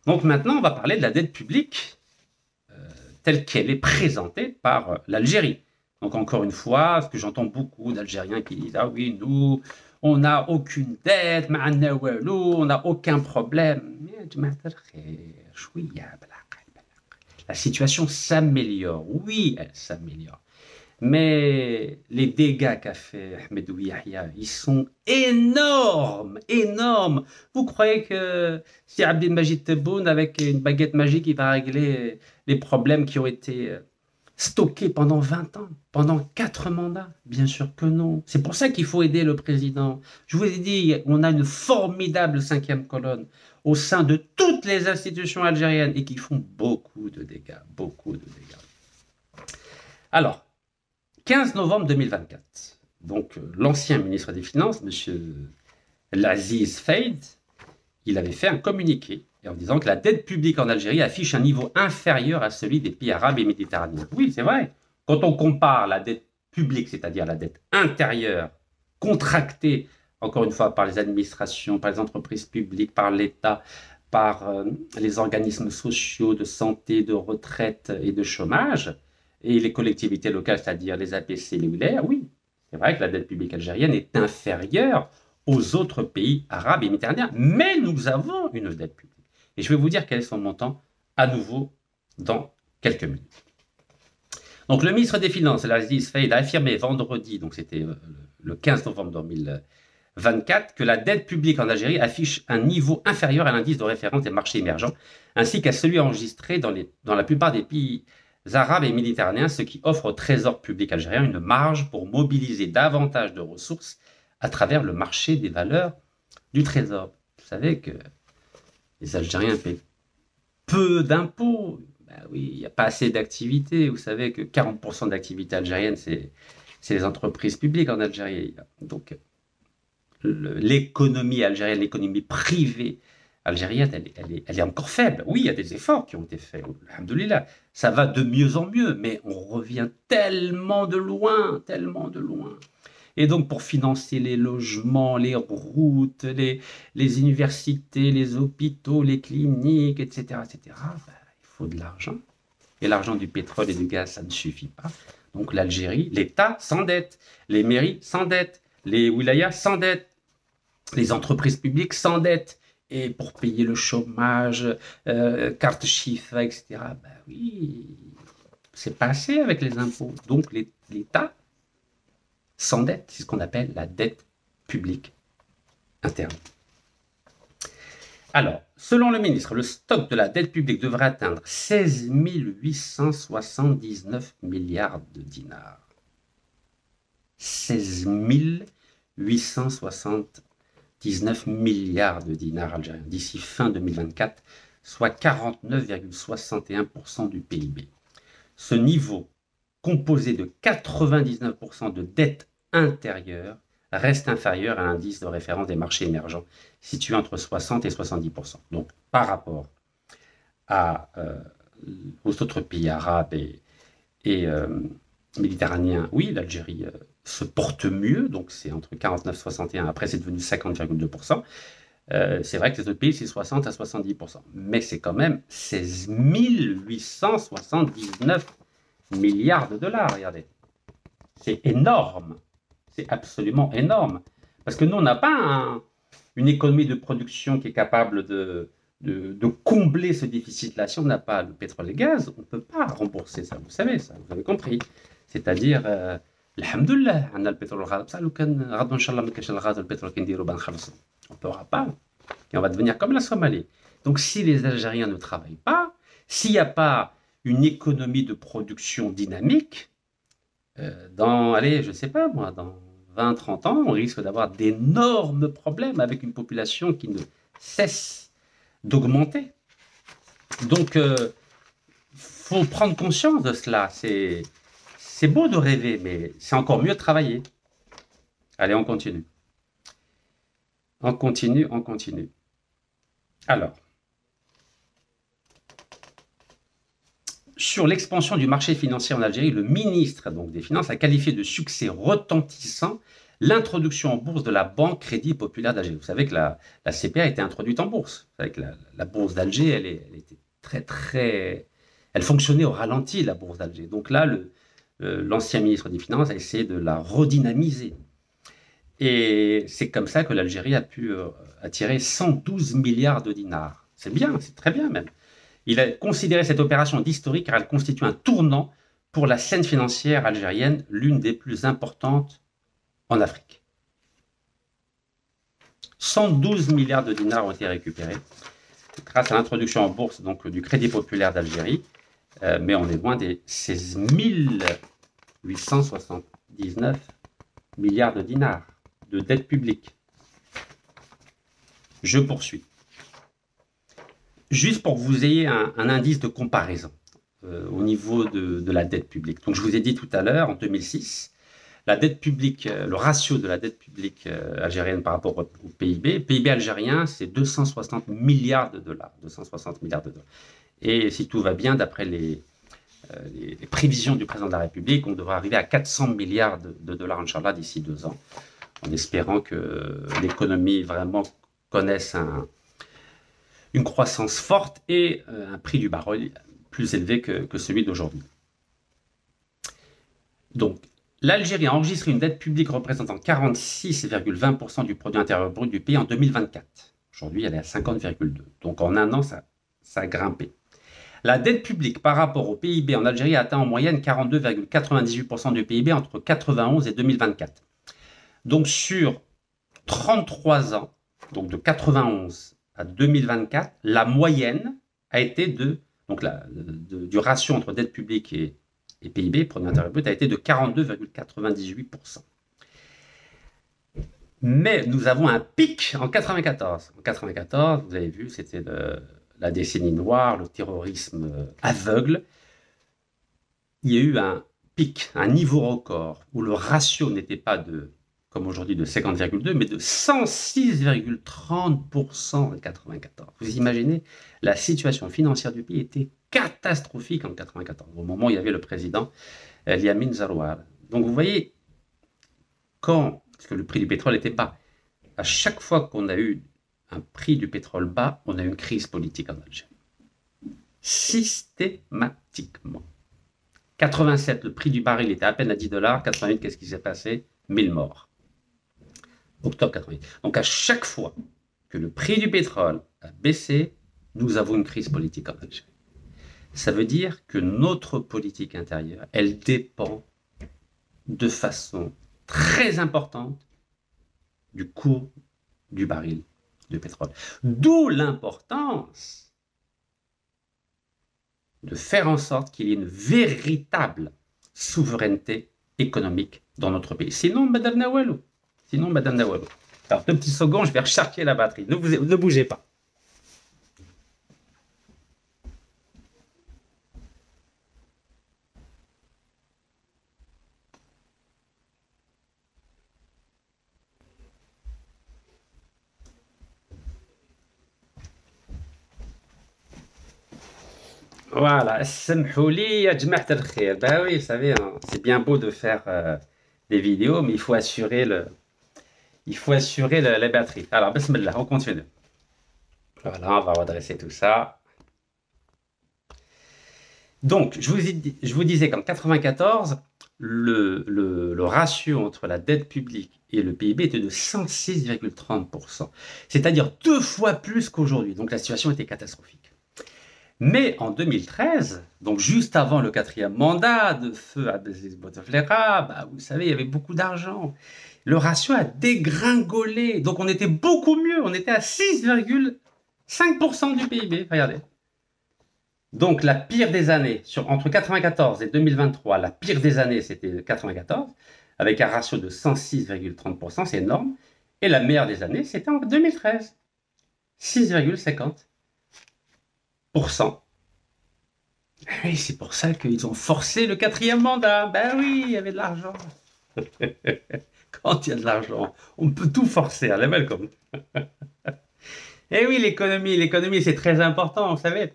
Donc maintenant, on va parler de la dette publique telle qu'elle est présentée par l'Algérie. Donc encore une fois, ce que j'entends beaucoup d'Algériens qui disent « Ah oui, nous, on n'a aucune dette, on n'a aucun problème. » La situation s'améliore. Oui, elle s'améliore. Mais les dégâts qu'a fait Ahmed Yahya, ils sont énormes, énormes. Vous croyez que si Abdelmajid Tebboune, avec une baguette magique, il va régler les problèmes qui ont été stockés pendant 20 ans, pendant 4 mandats? Bien sûr que non. C'est pour ça qu'il faut aider le président. Je vous ai dit, on a une formidable 5e colonne au sein de toutes les institutions algériennes et qui font beaucoup de dégâts, beaucoup de dégâts. Alors, 15 novembre 2024, donc l'ancien ministre des Finances, M. Laziz Faïd, il avait fait un communiqué en disant que la dette publique en Algérie affiche un niveau inférieur à celui des pays arabes et méditerranéens. Oui, c'est vrai. Quand on compare la dette publique, c'est-à-dire la dette intérieure, contractée, encore une fois, par les administrations, par les entreprises publiques, par l'État, par les organismes sociaux de santé, de retraite et de chômage, et les collectivités locales, c'est-à-dire les APC, les WILAIR, oui, c'est vrai que la dette publique algérienne est inférieure aux autres pays arabes et méditerranéens, mais nous avons une dette publique. Et je vais vous dire quel est son montant à nouveau dans quelques minutes. Donc le ministre des Finances, Laziz Faïd, a affirmé vendredi, donc c'était le 15 novembre 2024, que la dette publique en Algérie affiche un niveau inférieur à l'indice de référence des marchés émergents, ainsi qu'à celui enregistré dans la plupart des pays arabes et méditerranéens, ce qui offre au trésor public algérien une marge pour mobiliser davantage de ressources à travers le marché des valeurs du trésor. Vous savez que les Algériens paient peu d'impôts. Ben oui, il n'y a pas assez d'activités. Vous savez que 40% d'activité algérienne, c'est les entreprises publiques en Algérie. Donc, l'économie algérienne, l'économie privée algérienne, elle est encore faible. Oui, il y a des efforts qui ont été faits. Alhamdoulilah, ça va de mieux en mieux, mais on revient tellement de loin, tellement de loin. Et donc, pour financer les logements, les routes, les universités, les hôpitaux, les cliniques, etc., il faut de l'argent. Et l'argent du pétrole et du gaz, ça ne suffit pas. Donc, l'Algérie, l'État s'endette, les mairies s'endettent, les wilayas s'endettent, les entreprises publiques s'endettent. Et pour payer le chômage, carte chiffre, etc., ben oui, c'est pas assez avec les impôts. Donc, l'État s'endette, c'est ce qu'on appelle la dette publique interne. Alors, selon le ministre, le stock de la dette publique devrait atteindre 16 879 milliards de dinars. 16 879 milliards de dinars algériens d'ici fin 2024, soit 49,61% du PIB. Ce niveau, composé de 99% de dette intérieure, reste inférieur à l'indice de référence des marchés émergents, situé entre 60 et 70%. Donc, par rapport aux autres pays arabes et méditerranéens, oui, l'Algérie se porte mieux, donc c'est entre 49 et 61, après c'est devenu 50,2%. C'est vrai que les autres pays, c'est 60 à 70%. Mais c'est quand même 16 879 milliards de dollars, regardez. C'est énorme. C'est absolument énorme. Parce que nous, on n'a pas une économie de production qui est capable de combler ce déficit-là. Si on n'a pas le pétrole et le gaz, on ne peut pas rembourser ça. Vous savez ça, vous avez compris. C'est-à-dire, alhamdoulilah, on a le pétrole et le pétrole on ne pourra pas. Et on va devenir comme la Somalie. Donc, si les Algériens ne travaillent pas, s'il n'y a pas une économie de production dynamique, allez, je ne sais pas moi, dans 20, 30 ans, on risque d'avoir d'énormes problèmes avec une population qui ne cesse d'augmenter. Donc, faut prendre conscience de cela. C'est beau de rêver, mais c'est encore mieux de travailler. Allez, on continue. On continue. Alors, sur l'expansion du marché financier en Algérie, le ministre donc, des Finances a qualifié de succès retentissant l'introduction en bourse de la Banque Crédit Populaire d'Alger. Vous savez que la CPA a été introduite en bourse. Vous savez que la bourse d'Alger, elle était elle fonctionnait au ralenti, la bourse d'Alger. Donc là, l'ancien ministre des Finances a essayé de la redynamiser. Et c'est comme ça que l'Algérie a pu attirer 112 milliards de dinars. C'est bien, c'est très bien même. Il a considéré cette opération d'historique car elle constitue un tournant pour la scène financière algérienne, l'une des plus importantes en Afrique. 112 milliards de dinars ont été récupérés grâce à l'introduction en bourse donc, du Crédit Populaire d'Algérie, mais on est loin des 16 879 milliards de dinars de dette publique. Je poursuis. Juste pour que vous ayez un indice de comparaison au niveau de la dette publique. Donc, je vous ai dit tout à l'heure, en 2006, la dette publique, le ratio de la dette publique algérienne par rapport au PIB, le PIB algérien, c'est 260 milliards de dollars. 260 milliards de dollars. Et si tout va bien, d'après les prévisions du président de la République, on devrait arriver à 400 milliards de dollars, Inch'Allah, d'ici 2 ans, en espérant que l'économie vraiment connaisse une croissance forte et un prix du baril plus élevé que celui d'aujourd'hui. Donc, l'Algérie a enregistré une dette publique représentant 46,20% du produit intérieur brut du pays en 2024. Aujourd'hui, elle est à 50,2%. Donc, en un an, ça a grimpé. La dette publique par rapport au PIB en Algérie a atteint en moyenne 42,98% du PIB entre 1991 et 2024. Donc, sur 33 ans, donc de 91 à 2024, la moyenne a été du ratio entre dette publique et PIB, produit intérieur brut, a été de 42,98%. Mais nous avons un pic en 94. En 94, vous avez vu, c'était la décennie noire, le terrorisme aveugle. Il y a eu un pic, un niveau record, où le ratio n'était pas comme aujourd'hui, de 50,2, mais de 106,30% en 94. Vous imaginez, la situation financière du pays était catastrophique en 94, au moment où il y avait le président Yamin Zarouar. Donc vous voyez, parce que le prix du pétrole était bas, à chaque fois qu'on a eu un prix du pétrole bas, on a eu une crise politique en Algérie. Systématiquement. 87, le prix du baril était à peine à 10 $. 88, qu'est-ce qui s'est passé? 1000 morts. Octobre 88. Donc à chaque fois que le prix du pétrole a baissé, nous avons une crise politique en Algérie. Ça veut dire que notre politique intérieure, elle dépend de façon très importante du cours du baril de pétrole. D'où l'importance de faire en sorte qu'il y ait une véritable souveraineté économique dans notre pays. Sinon, Madame Nawalou. Alors, 2 petits secondes, je vais recharger la batterie. Ne bougez pas. Voilà, Samhouli, ya Jamaat al-Khair. Ben oui, vous savez, hein, c'est bien beau de faire des vidéos, mais il faut assurer la batterie. Alors, bismillah, on continue. Voilà, on va redresser tout ça. Donc, je vous disais qu'en 94, le ratio entre la dette publique et le PIB était de 106,30%, c'est-à-dire 2 fois plus qu'aujourd'hui. Donc la situation était catastrophique. Mais en 2013, donc juste avant le 4e mandat de feu Abdelaziz Bouteflika, bah, vous savez, il y avait beaucoup d'argent. Le ratio a dégringolé. Donc on était beaucoup mieux. On était à 6,5% du PIB. Regardez. Donc la pire des années, entre 1994 et 2023, la pire des années, c'était 1994, avec un ratio de 106,30%, c'est énorme. Et la meilleure des années, c'était en 2013, 6,50%. Oui, c'est pour ça qu'ils ont forcé le 4e mandat. Ben oui, il y avait de l'argent. Quand il y a de l'argent, on peut tout forcer. Allez, welcome. Eh oui, l'économie, c'est très important, vous savez.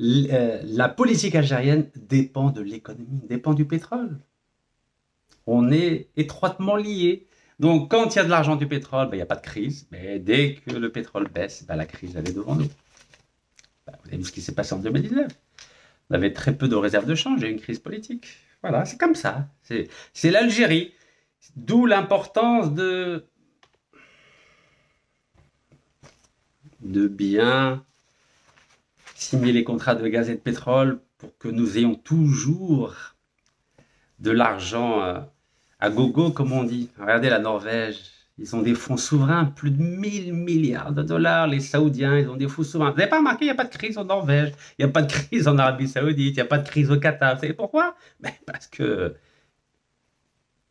La politique algérienne dépend de l'économie, dépend du pétrole. On est étroitement liés. Donc, quand il y a de l'argent du pétrole, ben, il n'y a pas de crise. Mais dès que le pétrole baisse, ben, la crise, elle est devant nous. Ben, vous avez vu ce qui s'est passé en 2019. On avait très peu de réserves de change, il y a eu une crise politique. Voilà, c'est comme ça. C'est l'Algérie. D'où l'importance de bien signer les contrats de gaz et de pétrole pour que nous ayons toujours de l'argent à gogo, comme on dit. Regardez la Norvège, ils ont des fonds souverains, plus de 1000 milliards de dollars. Les Saoudiens, ils ont des fonds souverains. Vous n'avez pas remarqué, il n'y a pas de crise en Norvège, il n'y a pas de crise en Arabie Saoudite, il n'y a pas de crise au Qatar. Vous savez pourquoi? Parce que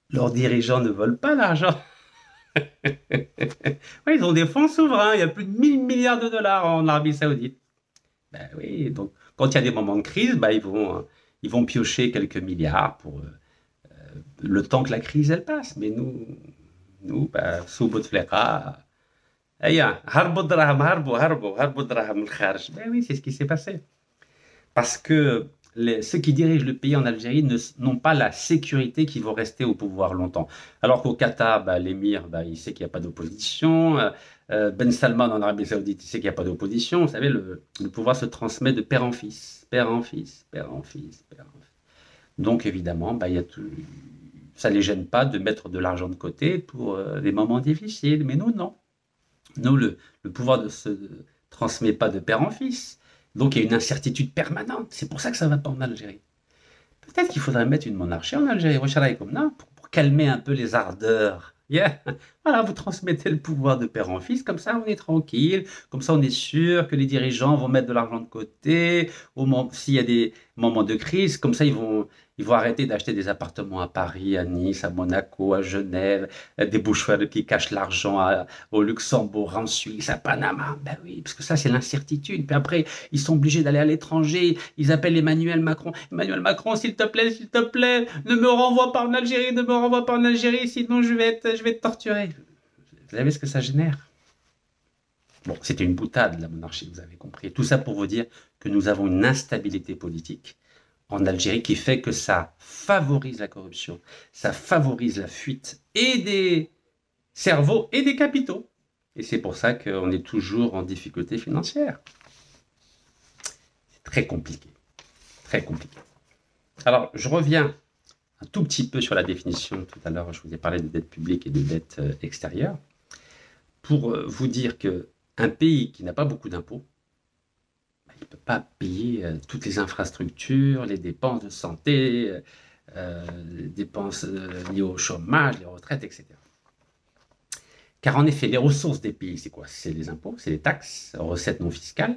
leurs dirigeants ne veulent pas l'argent. Oui, ils ont des fonds souverains, il y a plus de 1000 milliards de dollars en Arabie Saoudite. Ben oui, donc quand il y a des moments de crise, ben, ils vont piocher quelques milliards pour le temps que la crise elle passe. Mais nous ben, sous Bouteflika, harbu draham, harbu draham al-kharj. Ben oui, c'est ce qui s'est passé. Parce que ceux qui dirigent le pays en Algérie n'ont pas la sécurité qu'ils vont rester au pouvoir longtemps. Alors qu'au Qatar, bah, l'émir, bah, il sait qu'il n'y a pas d'opposition. Ben Salman en Arabie Saoudite, il sait qu'il n'y a pas d'opposition. Vous savez, le pouvoir se transmet de père en fils, père en fils, père en fils, père en fils. Donc évidemment, bah, ça ne les gêne pas de mettre de l'argent de côté pour des moments difficiles. Mais nous, non. Nous, le pouvoir ne se transmet pas de père en fils. Donc il y a une incertitude permanente. C'est pour ça que ça ne va pas en Algérie. Peut-être qu'il faudrait mettre une monarchie en Algérie, pour calmer un peu les ardeurs. Yeah. Voilà, vous transmettez le pouvoir de père en fils, comme ça on est tranquille, comme ça on est sûr que les dirigeants vont mettre de l'argent de côté, s'il y a des moments de crise, comme ça ils vont arrêter d'acheter des appartements à Paris, à Nice, à Monaco, à Genève, des bouchoirs qui cachent l'argent au Luxembourg, en Suisse, à Panama. Ben oui, parce que ça c'est l'incertitude. Puis après, ils sont obligés d'aller à l'étranger, ils appellent Emmanuel Macron. Emmanuel Macron, s'il te plaît, ne me renvoie pas en Algérie, ne me renvoie pas en Algérie, sinon je vais te torturer. Vous savez ce que ça génère? Bon, c'était une boutade, la monarchie, vous avez compris. Tout ça pour vous dire que nous avons une instabilité politique en Algérie qui fait que ça favorise la corruption, ça favorise la fuite et des cerveaux et des capitaux. Et c'est pour ça qu'on est toujours en difficulté financière. C'est très compliqué, très compliqué. Alors, je reviens un tout petit peu sur la définition. Tout à l'heure, je vous ai parlé de dette publique et de dette extérieure. Pour vous dire qu'un pays qui n'a pas beaucoup d'impôts, il ne peut pas payer toutes les infrastructures, les dépenses de santé, les dépenses liées au chômage, les retraites, etc. Car en effet, les ressources des pays, c'est quoi? C'est les impôts, c'est les taxes, recettes non fiscales.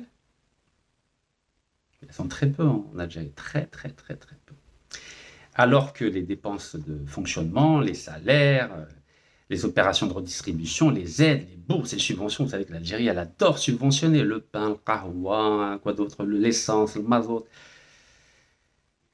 Elles sont très peu en Algérie, très peu. Alors que les dépenses de fonctionnement, les salaires, les opérations de redistribution, les aides, les bourses et les subventions, vous savez que l'Algérie, elle adore subventionner le pain, le kahwa, quoi d'autre, l'essence, le mazout.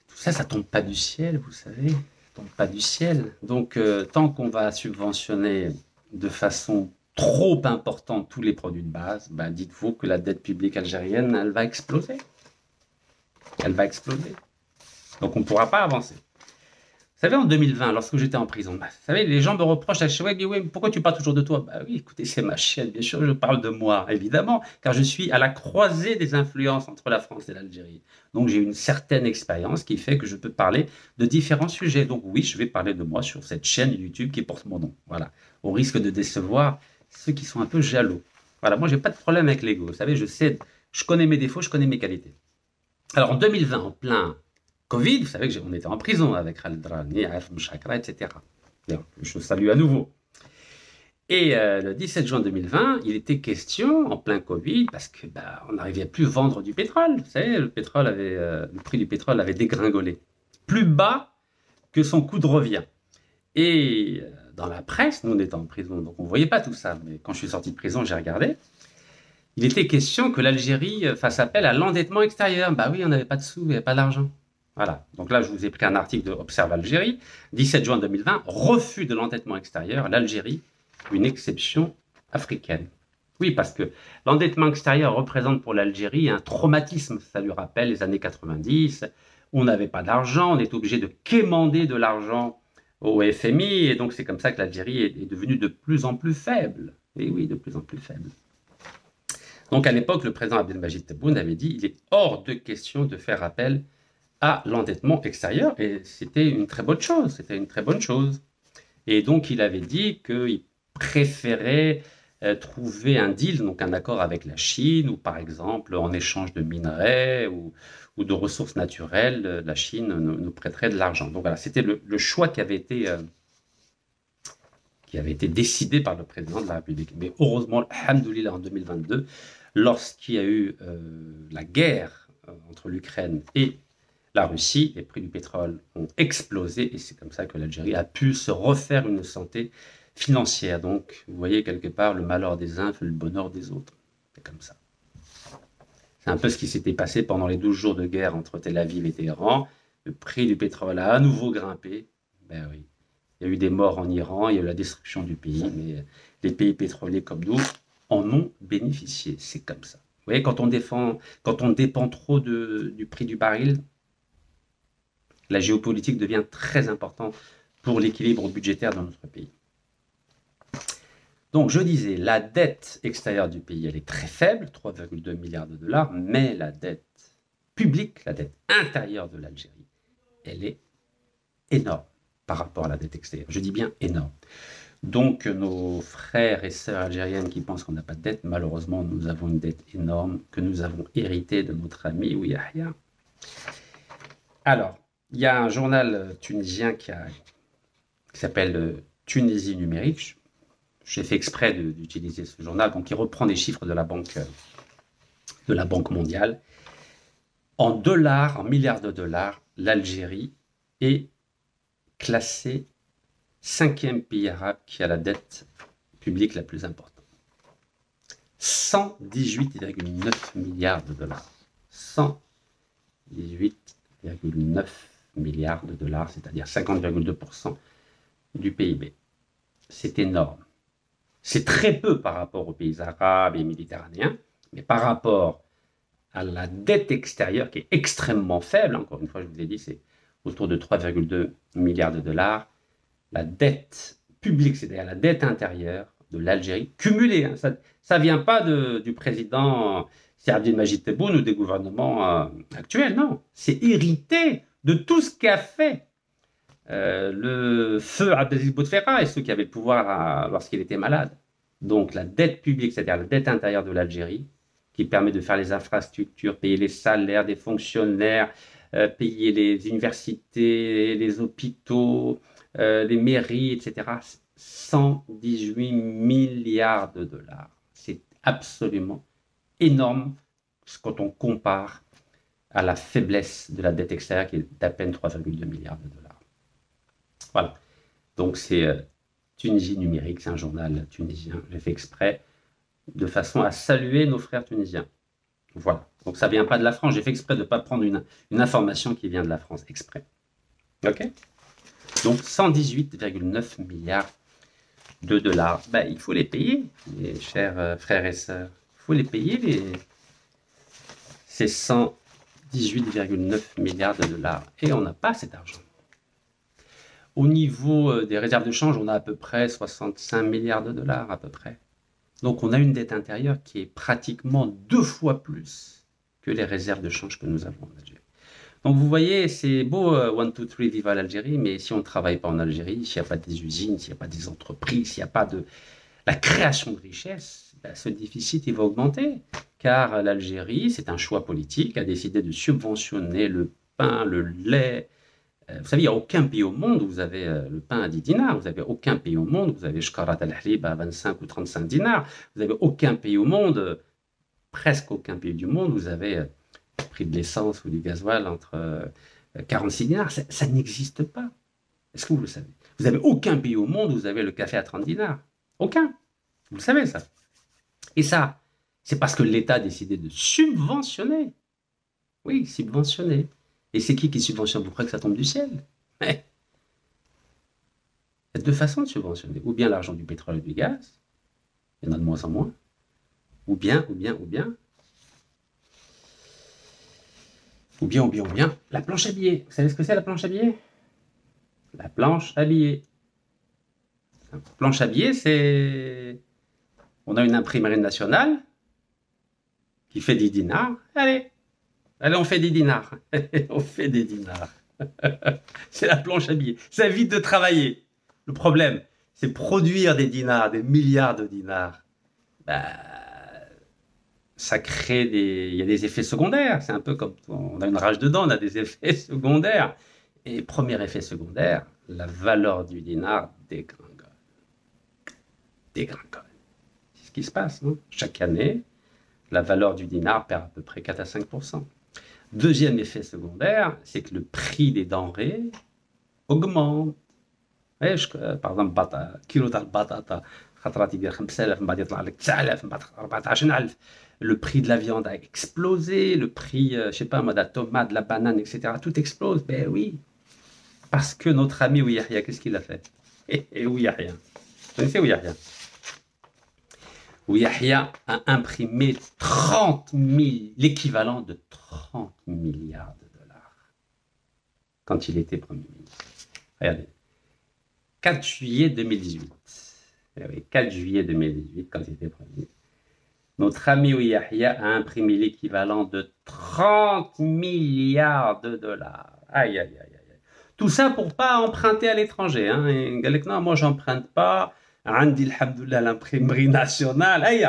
Tout ça, ça tombe pas du ciel, vous savez, ça tombe pas du ciel. Donc, tant qu'on va subventionner de façon trop importante tous les produits de base, ben, dites-vous que la dette publique algérienne, elle va exploser. Elle va exploser. Donc, on ne pourra pas avancer. Vous savez, en 2020, lorsque j'étais en prison, bah, vous savez, les gens me reprochent à chaque fois, oui, pourquoi tu parles toujours de toi? Bah oui, écoutez, c'est ma chaîne, bien sûr, je parle de moi, évidemment, car je suis à la croisée des influences entre la France et l'Algérie. Donc j'ai une certaine expérience qui fait que je peux parler de différents sujets. Donc oui, je vais parler de moi sur cette chaîne YouTube qui porte mon nom. Voilà, au risque de décevoir ceux qui sont un peu jaloux. Voilà, moi, j'ai pas de problème avec l'ego. Vous savez, je sais, je connais mes défauts, je connais mes qualités. Alors en 2020, en plein Covid, vous savez qu'on était en prison avec Khaled Drani, Arf Mchakra, etc. Bien, je salue à nouveau. Et le 17 juin 2020, il était question, en plein Covid, parce que bah, on n'arrivait plus à vendre du pétrole. Vous savez, le prix du pétrole avait dégringolé. Plus bas que son coût de revient. Et dans la presse, nous on était en prison, donc on ne voyait pas tout ça. Mais quand je suis sorti de prison, j'ai regardé. Il était question que l'Algérie fasse appel à l'endettement extérieur. Bah oui, on n'avait pas de sous, il n'y avait pas d'argent. Voilà. Donc là, je vous ai pris un article de Observe Algérie, 17 juin 2020, refus de l'endettement extérieur, l'Algérie, une exception africaine. Oui, parce que l'endettement extérieur représente pour l'Algérie un traumatisme. Ça lui rappelle les années 90. On n'avait pas d'argent, on était obligé de quémander de l'argent au FMI, et donc c'est comme ça que l'Algérie est devenue de plus en plus faible. Et oui, de plus en plus faible. Donc à l'époque, le président Abdelmadjid Tebboune avait dit il est hors de question de faire appel à l'endettement extérieur, et c'était une très bonne chose, c'était une très bonne chose. Et donc il avait dit qu'il préférait trouver un deal, donc un accord avec la Chine, ou par exemple en échange de minerais ou de ressources naturelles, la Chine nous prêterait de l'argent. Donc voilà, c'était le choix qui avait été décidé par le président de la République. Mais heureusement, alhamdoulilah, en 2022, lorsqu'il y a eu la guerre entre l'Ukraine et la Russie, les prix du pétrole ont explosé et c'est comme ça que l'Algérie a pu se refaire une santé financière. Donc, vous voyez quelque part, le malheur des uns fait le bonheur des autres. C'est comme ça. C'est un peu ce qui s'était passé pendant les 12 jours de guerre entre Tel Aviv et Téhéran. Le prix du pétrole a à nouveau grimpé. Ben oui. Il y a eu des morts en Iran, il y a eu la destruction du pays, mais les pays pétroliers comme nous en ont bénéficié. C'est comme ça. Vous voyez, quand on dépend trop du prix du baril, la géopolitique devient très importante pour l'équilibre budgétaire dans notre pays. Donc, je disais, la dette extérieure du pays, elle est très faible, 3,2 milliards de dollars, mais la dette publique, la dette intérieure de l'Algérie, elle est énorme par rapport à la dette extérieure. Je dis bien énorme. Donc, nos frères et sœurs algériennes qui pensent qu'on n'a pas de dette, malheureusement, nous avons une dette énorme que nous avons héritée de notre ami Ouiahia. Alors, il y a un journal tunisien qui s'appelle Tunisie numérique. J'ai fait exprès d'utiliser ce journal, donc il reprend des chiffres de la Banque mondiale. En dollars, en milliards de dollars, l'Algérie est classée 5e pays arabe qui a la dette publique la plus importante. 118,9 milliards de dollars. 118,9 milliards de dollars, c'est-à-dire 50,2% du PIB. C'est énorme. C'est très peu par rapport aux pays arabes et méditerranéens, mais par rapport à la dette extérieure qui est extrêmement faible, encore une fois, je vous ai dit, c'est autour de 3,2 milliards de dollars. La dette publique, c'est-à-dire la dette intérieure de l'Algérie, cumulée, hein, ça ne vient pas du président Abdelmadjid Tebboune ou des gouvernements actuels, non. C'est hérité de tout ce qu'a fait le feu Abdelaziz Bouteflika et ceux qui avaient le pouvoir lorsqu'il était malade. Donc la dette publique, c'est-à-dire la dette intérieure de l'Algérie, qui permet de faire les infrastructures, payer les salaires des fonctionnaires, payer les universités, les hôpitaux, les mairies, etc. 118 milliards de dollars. C'est absolument énorme quand on compare à la faiblesse de la dette extérieure qui est d'à peine 3,2 milliards de dollars. Voilà. Donc c'est Tunisie numérique, c'est un journal tunisien. J'ai fait exprès de façon à saluer nos frères tunisiens. Voilà. Donc ça ne vient pas de la France. J'ai fait exprès de ne pas prendre une information qui vient de la France. Exprès. OK? Donc 118,9 milliards de dollars. Ben, il faut les payer, les chers frères et sœurs. Il faut les payer, ces 118,9 milliards de dollars. Et on n'a pas cet argent. Au niveau des réserves de change, on a à peu près 65 milliards de dollars à peu près. Donc on a une dette intérieure qui est pratiquement 2 fois plus que les réserves de change que nous avons en Algérie. Donc vous voyez, c'est beau, 1, 2, 3, viva l'Algérie, mais si on ne travaille pas en Algérie, s'il n'y a pas des usines, s'il n'y a pas des entreprises, s'il n'y a pas de la création de richesses, ben, ce déficit il va augmenter. Car l'Algérie, c'est un choix politique, a décidé de subventionner le pain, le lait. Vous savez, il n'y a aucun pays au monde où vous avez le pain à 10 dinars. Vous n'avez aucun pays au monde où vous avez shkarat al-halib à 25 ou 35 dinars. Vous n'avez aucun pays au monde, presque aucun pays du monde, où vous avez le prix de l'essence ou du gasoil entre 46 dinars. Ça n'existe pas. Est-ce que vous le savez? Vous n'avez aucun pays au monde où vous avez le café à 30 dinars. Aucun. Vous le savez, ça. Et ça, c'est parce que l'État a décidé de subventionner. Oui, subventionner. Et c'est qui subventionne? Vous croyez que ça tombe du ciel? Il y a 2 façons de subventionner. Ou bien l'argent du pétrole et du gaz, il y en a de moins en moins. Ou bien, la planche à billets. Vous savez ce que c'est la planche à billets? La planche à billets. La planche à billets, c'est... On a une imprimerie nationale qui fait 10 dinars. Allez, on fait des dinars. On fait des dinars. C'est la planche à billets. Ça évite de travailler. Le problème, c'est produire des dinars, des milliards de dinars. Bah, ça crée des... Il y a des effets secondaires. C'est un peu comme on a une rage dedans, on a des effets secondaires. Et premier effet secondaire, la valeur du dinar dégringole. Dégringole. C'est ce qui se passe, non? Chaque année, la valeur du dinar perd à peu près 4 à 5%. Deuxième effet secondaire, c'est que le prix des denrées augmente. Ouais, par exemple, kilo de batata, le prix de la viande a explosé, le prix, je sais pas moi, de la tomate, de la banane, etc. Tout explose. Ben oui, parce que notre ami Ouiyahia, qu'est-ce qu'il a fait? Et Ouiyahia, vous connaissez Ouiyahia? Ouiyahia a imprimé 30 000, l'équivalent de 30 milliards de dollars quand il était Premier ministre. Regardez, 4 juillet 2018. 4 juillet 2018, quand il était Premier ministre. Notre ami Ouiyahia a imprimé l'équivalent de 30 milliards de dollars. Aïe, aïe, aïe, aïe. Tout ça pour pas emprunter à l'étranger. Hein. Et non, moi, j'emprunte pas. عندي الحمد لله l'imprimerie nationale. Aïe,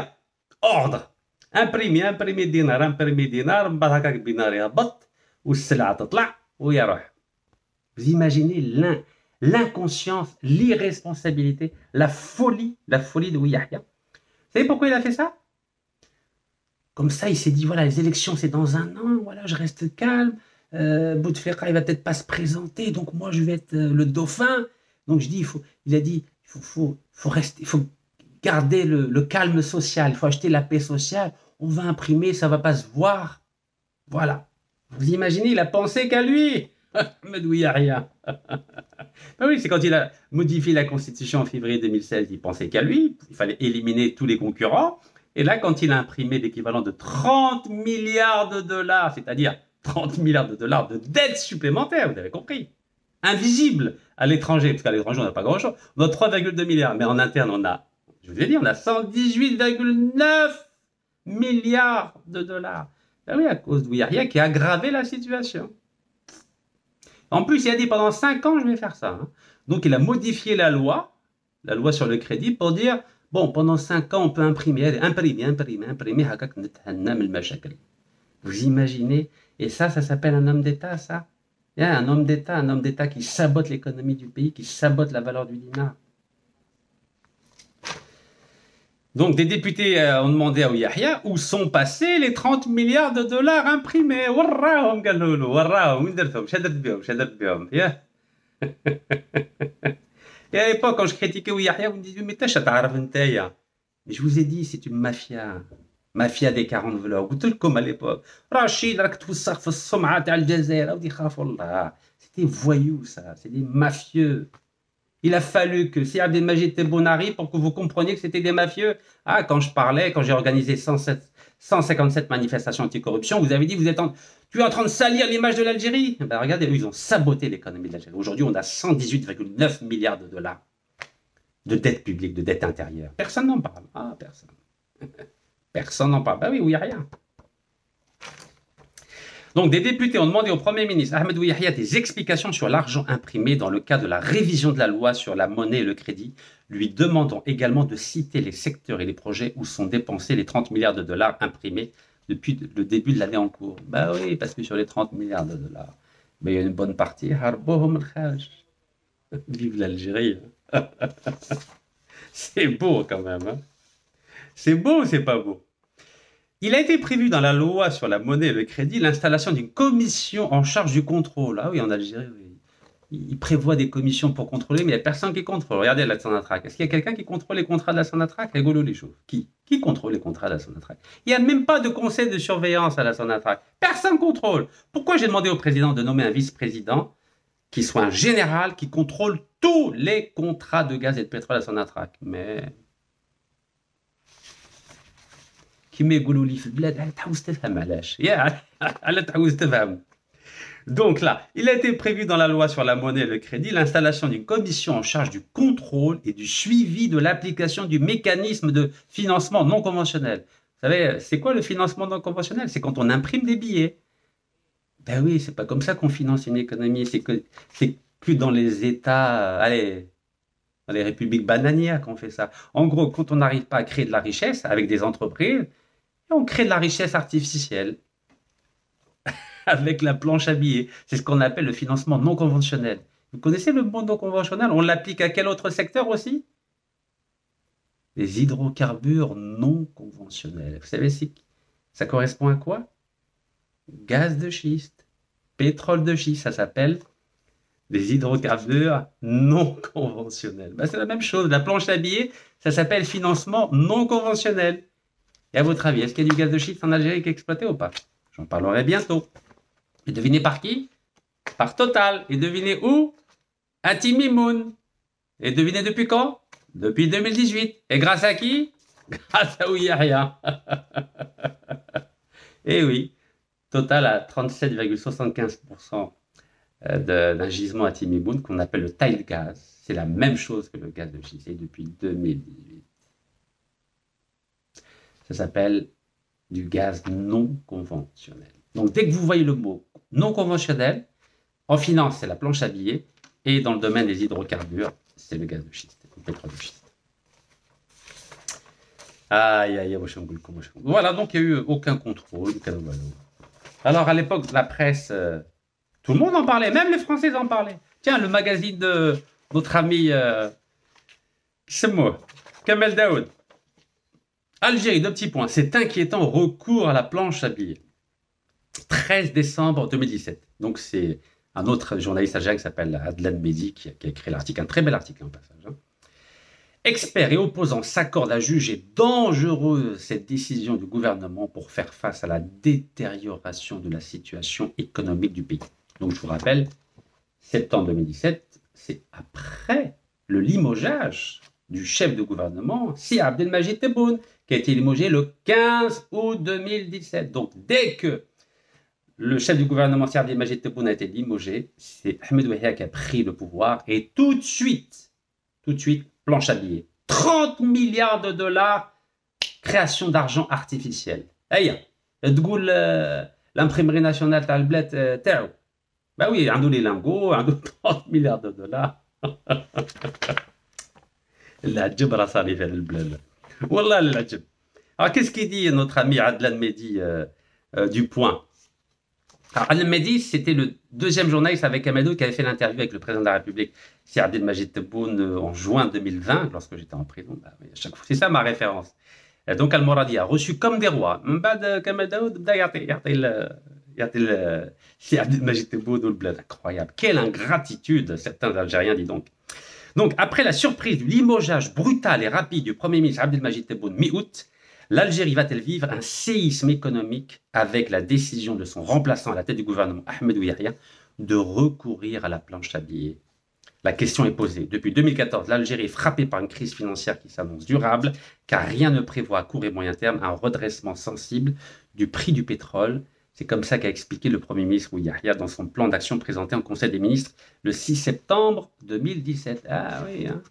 ordre. imprimer دينار من بعد هكاك الدينار يهبط والسلعة تطلع ويروح. Vous imaginez l'inconscience, l'irresponsabilité, la folie de Ouiyahia. Vous savez pourquoi il a fait ça? Comme ça, il s'est dit, voilà, les élections, c'est dans un an, voilà, je reste calme. Bouteflika, il va peut-être pas se présenter, donc moi, je vais être le dauphin. Donc, il a dit, il faut garder le calme social, il faut acheter la paix sociale. On va imprimer, ça va pas se voir. Voilà. Vous imaginez, il a pensé qu'à lui. Ahmed Ouiyahia. Ben oui, c'est quand il a modifié la Constitution en février 2016, il pensait qu'à lui, il fallait éliminer tous les concurrents. Et là, quand il a imprimé l'équivalent de 30 milliards de dollars, c'est-à-dire 30 milliards de dollars de dettes supplémentaires, vous avez compris, invisibles à l'étranger, parce qu'à l'étranger, on n'a pas grand-chose, on a 3,2 milliards, mais en interne, on a, je vous ai dit, on a 118,9 milliards de dollars. Ben oui, à cause d'Ouiyahia qui a aggravé la situation. En plus, il a dit pendant 5 ans, je vais faire ça. Hein. Donc, il a modifié la loi sur le crédit pour dire, bon, pendant 5 ans, on peut imprimer. Vous imaginez? Et ça s'appelle un homme d'État, ça? Un homme d'État qui sabote l'économie du pays, qui sabote la valeur du dinar. Donc, des députés ont demandé à Ouiyahia où sont passés les 30 milliards de dollars imprimés. Warrahum, Galoulou, warrahum, Et à l'époque, quand je critiquais Ouiyahia, vous me disiez, mais t'as ta'araf ntaïa. Mais je vous ai dit, c'est une mafia. Mafia des 40 voleurs. قلت لكم à l'époque. Rachid, راك توسخ في السمعة تاع الجزائر. ودي خافوا الله. C'était voyous, ça. C'est des mafieux. Il a fallu que si Abdelmajid Tebboune arrive pour que vous compreniez que c'était des mafieux. Ah, quand j'ai organisé 107 157 manifestations anticorruption. Vous avez dit, tu es en train de salir l'image de l'Algérie. Ben, regardez, ils ont saboté l'économie de l'Algérie. Aujourd'hui, on a 118,9 milliards de dollars de dette publique, de dette intérieure. Personne n'en parle. Ah, personne. Personne n'en parle. Ben oui, il n'y a rien. Donc, des députés ont demandé au Premier ministre Ahmed Yahya des explications sur l'argent imprimé dans le cas de la révision de la loi sur la monnaie et le crédit, lui demandant également de citer les secteurs et les projets où sont dépensés les 30 milliards de dollars imprimés depuis le début de l'année en cours. Ben oui, parce que sur les 30 milliards de dollars, ben, il y a une bonne partie. Vive l'Algérie. C'est beau quand même. Hein. C'est beau ou c'est pas beau? Il a été prévu dans la loi sur la monnaie et le crédit l'installation d'une commission en charge du contrôle. Ah oui, en Algérie, oui. Il prévoit des commissions pour contrôler, mais il n'y a personne qui contrôle. Regardez la Sonatrach. Est-ce qu'il y a quelqu'un qui contrôle les contrats de la Sonatrach? Rigolo les choses. Qui contrôle les contrats de la Sonatrach? Il n'y a même pas de conseil de surveillance à la Sonatrach. Personne ne contrôle. Pourquoi j'ai demandé au président de nommer un vice-président qui soit un général qui contrôle tous les contrats de gaz et de pétrole à Sonatrach? Mais... كيما يقولوا لي في البلاد تعاوز تفهم علاش على تعاوز تفهم. Donc là, il a été prévu dans la loi sur la monnaie et le crédit l'installation d'une commission en charge du contrôle et du suivi de l'application du mécanisme de financement non conventionnel. Vous savez, c'est quoi le financement non conventionnel? C'est quand on imprime des billets. Ben oui, c'est pas comme ça qu'on finance une économie. C'est que dans les États, dans les républiques bananières qu'on fait ça. En gros, quand on n'arrive pas à créer de la richesse avec des entreprises, on crée de la richesse artificielle avec la planche à billets. C'est ce qu'on appelle le financement non conventionnel. Vous connaissez le mot non conventionnel? On l'applique à quel autre secteur aussi? Les hydrocarbures non conventionnels. Vous savez, ça correspond à quoi? Gaz de schiste, pétrole de schiste, ça s'appelle des hydrocarbures non conventionnels. Ben, c'est la même chose. La planche à billets, ça s'appelle financement non conventionnel. Et à votre avis, est-ce qu'il y a du gaz de schiste en Algérie qui est exploité ou pas? J'en parlerai bientôt. Et devinez par qui? Par Total. Et devinez où? À Timimoun. Et devinez depuis quand? Depuis 2018. Et grâce à qui? Grâce à Ouyaria. Et oui, Total a 37,75% d'un gisement à Timimoun qu'on appelle le tile gaz. C'est la même chose que le gaz de schiste depuis 2018. Ça s'appelle du gaz non conventionnel. Donc, dès que vous voyez le mot non conventionnel, en finance, c'est la planche à billets, et dans le domaine des hydrocarbures, c'est le gaz de schiste, le pétrole de schiste. Aïe, aïe, voilà, donc il n'y a eu aucun contrôle, aucun wallo. Alors, à l'époque, la presse, tout le monde en parlait, même les Français en parlaient. Tiens, le magazine de notre ami, c'est moi, Kamel Daoud. Algérie, 2 petits points. C'est inquiétant, recours à la planche à billets. 13 décembre 2017. Donc, c'est un autre journaliste algérien qui s'appelle Adlan Mehdi qui a écrit l'article, un très bel article en passage. Hein. Experts et opposants s'accordent à juger dangereuse cette décision du gouvernement pour faire face à la détérioration de la situation économique du pays. Donc, je vous rappelle, septembre 2017, c'est après le limogeage du chef de gouvernement, Si Abdelmajid Tebboune, qui a été limogé le 15 août 2017. Donc, dès que le chef du gouvernement, Si Abdelmajid Tebboune, a été limogé, c'est Ahmed Yahya qui a pris le pouvoir et tout de suite, planche à billets. 30 milliards de dollars, création d'argent artificiel. Aïe, l'imprimerie nationale Talblet, Tao. Ben oui, un les lingots, 30 milliards de dollars. العجب راه صار في البلاد والله العجب. Alors qu'est-ce qu'il dit notre ami Adlan Mehdi du Point? Alors, Adlan Mehdi, c'était le deuxième journaliste avec Amadou qui avait fait l'interview avec le président de la République, Si Abdelmajid Tebboune, en juin 2020, lorsque j'étais en prison. Bah, oui, à chaque fois, c'est ça ma référence. Et donc Al-Moradi a reçu comme des rois. Mbad Kamel Daoud bda يعطي Si Abdelmajid Tebboune le bled. Incroyable. Quelle ingratitude, certains Algériens, dis donc. Donc, après la surprise du limogeage brutal et rapide du Premier ministre Abdelmajid Tebboune mi-août, l'Algérie va-t-elle vivre un séisme économique avec la décision de son remplaçant à la tête du gouvernement, Ahmed Yahya, de recourir à la planche à billets? La question est posée. Depuis 2014, l'Algérie est frappée par une crise financière qui s'annonce durable, car rien ne prévoit à court et moyen terme un redressement sensible du prix du pétrole. C'est comme ça qu'a expliqué le Premier ministre Yahya dans son plan d'action présenté en Conseil des ministres le 6 septembre 2017. Ah oui, hein.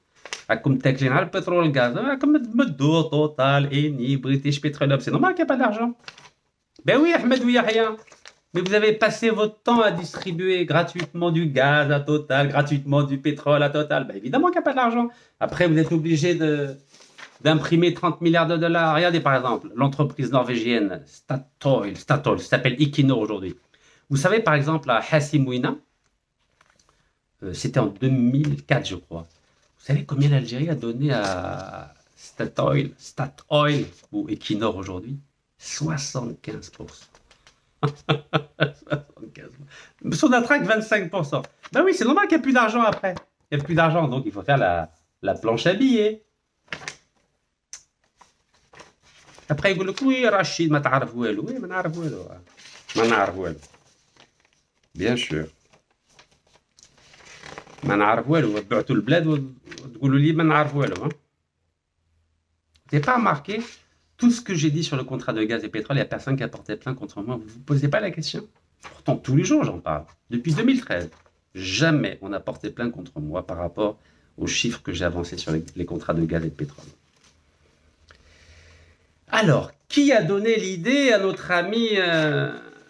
Comme tech général, pétrole, gaz, comme Medo, Total, Eni, British Petroleum. C'est normal qu'il n'y a pas d'argent. Ben oui, Ahmed Yahya. Mais vous avez passé votre temps à distribuer gratuitement du gaz à Total, gratuitement du pétrole à Total. Ben évidemment qu'il n'y a pas d'argent. Après, vous êtes obligé d'imprimer 30 milliards de dollars. Regardez par exemple l'entreprise norvégienne Statoil, ça s'appelle Equinor aujourd'hui. Vous savez par exemple à Hassimouina, c'était en 2004 je crois. Vous savez combien l'Algérie a donné à Statoil ou Equinor aujourd'hui? 75%. 75%. Sonatrach 25%. Ben oui, c'est normal qu'il n'y ait plus d'argent après. Il n'y a plus d'argent, donc il faut faire la planche à billets. Après, il dit oui, Rachid, ma ta'arif ouelou. Oui, ma n'arif ouelou. Ma n'arif ouelou. Bien sûr. Ma n'arif ouelou. Ba'tou le bled, تقولوا لي ما نعرف والو. Vous n'avez pas remarqué tout ce que j'ai dit sur le contrat de gaz et pétrole, il n'y a personne qui a porté plainte contre moi. Vous ne vous posez pas la question? Pourtant, tous les jours, j'en parle. Depuis 2013, jamais on n'a porté plainte contre moi par rapport aux chiffres que j'ai avancés sur les contrats de gaz et de pétrole. Alors, qui a donné l'idée à notre ami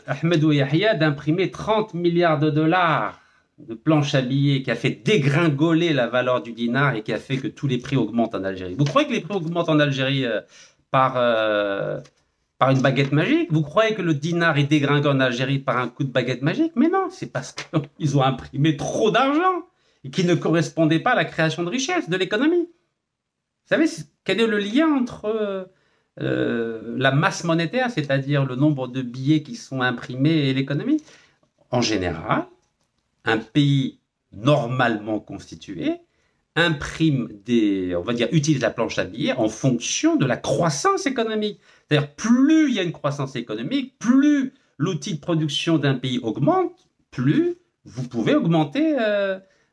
Ahmed Yahya d'imprimer 30 milliards de dollars de planches à billets, qui a fait dégringoler la valeur du dinar et qui a fait que tous les prix augmentent en Algérie? Vous croyez que les prix augmentent en Algérie par une baguette magique? Vous croyez que le dinar est dégringolé en Algérie par un coup de baguette magique? Mais non, c'est parce qu'ils ont imprimé trop d'argent et qui ne correspondait pas à la création de richesse de l'économie. Vous savez, quel est le lien entre la masse monétaire, c'est-à-dire le nombre de billets qui sont imprimés, et l'économie? En général, un pays normalement constitué imprime on va dire, utilise la planche à billets en fonction de la croissance économique. C'est-à-dire, plus il y a une croissance économique, plus l'outil de production d'un pays augmente, plus vous pouvez augmenter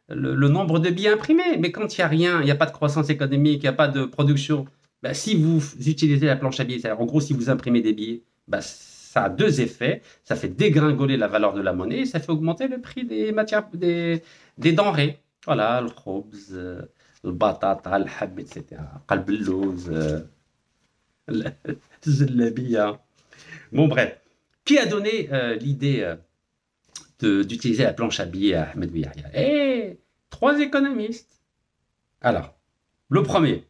le nombre de billets imprimés. Mais quand il n'y a rien, il n'y a pas de croissance économique, il n'y a pas de production, ben, si vous utilisez la planche à billets, c'est-à-dire en gros, si vous imprimez des billets, ben, ça a deux effets. Ça fait dégringoler la valeur de la monnaie et ça fait augmenter le prix des matières, des denrées. Voilà, le khobz, le batata, le hab, etc. Qalb al-louz, الزلابية. Bon, bref. Qui a donné l'idée d'utiliser la planche à billets à Ahmed Yahya? Eh, 3 économistes. Alors, le premier,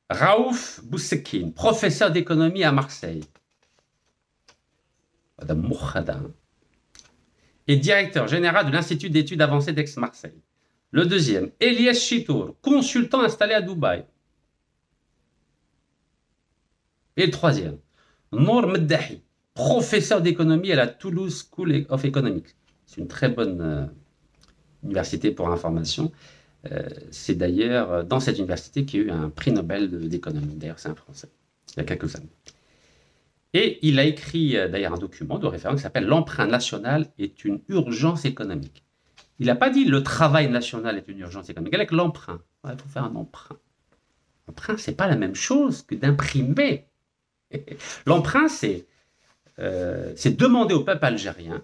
Raouf Boussekine, professeur d'économie à Marseille. Madame Moukhada. Et directeur général de l'Institut d'études avancées d'Aix-Marseille. Le deuxième, Elias Chitour, consultant installé à Dubaï. Et le troisième, Nour Meddahi, professeur d'économie à la Toulouse School of Economics. C'est une très bonne université pour information. C'est d'ailleurs dans cette université qu'il y a eu un prix Nobel d'économie. D'ailleurs, c'est un Français, il y a quelques années. Et il a écrit d'ailleurs un document de référence qui s'appelle « L'emprunt national est une urgence économique ». Il n'a pas dit « le travail national est une urgence économique ». Avec l'emprunt, il faut faire un emprunt. L'emprunt, ce n'est pas la même chose que d'imprimer. L'emprunt, c'est demander au peuple algérien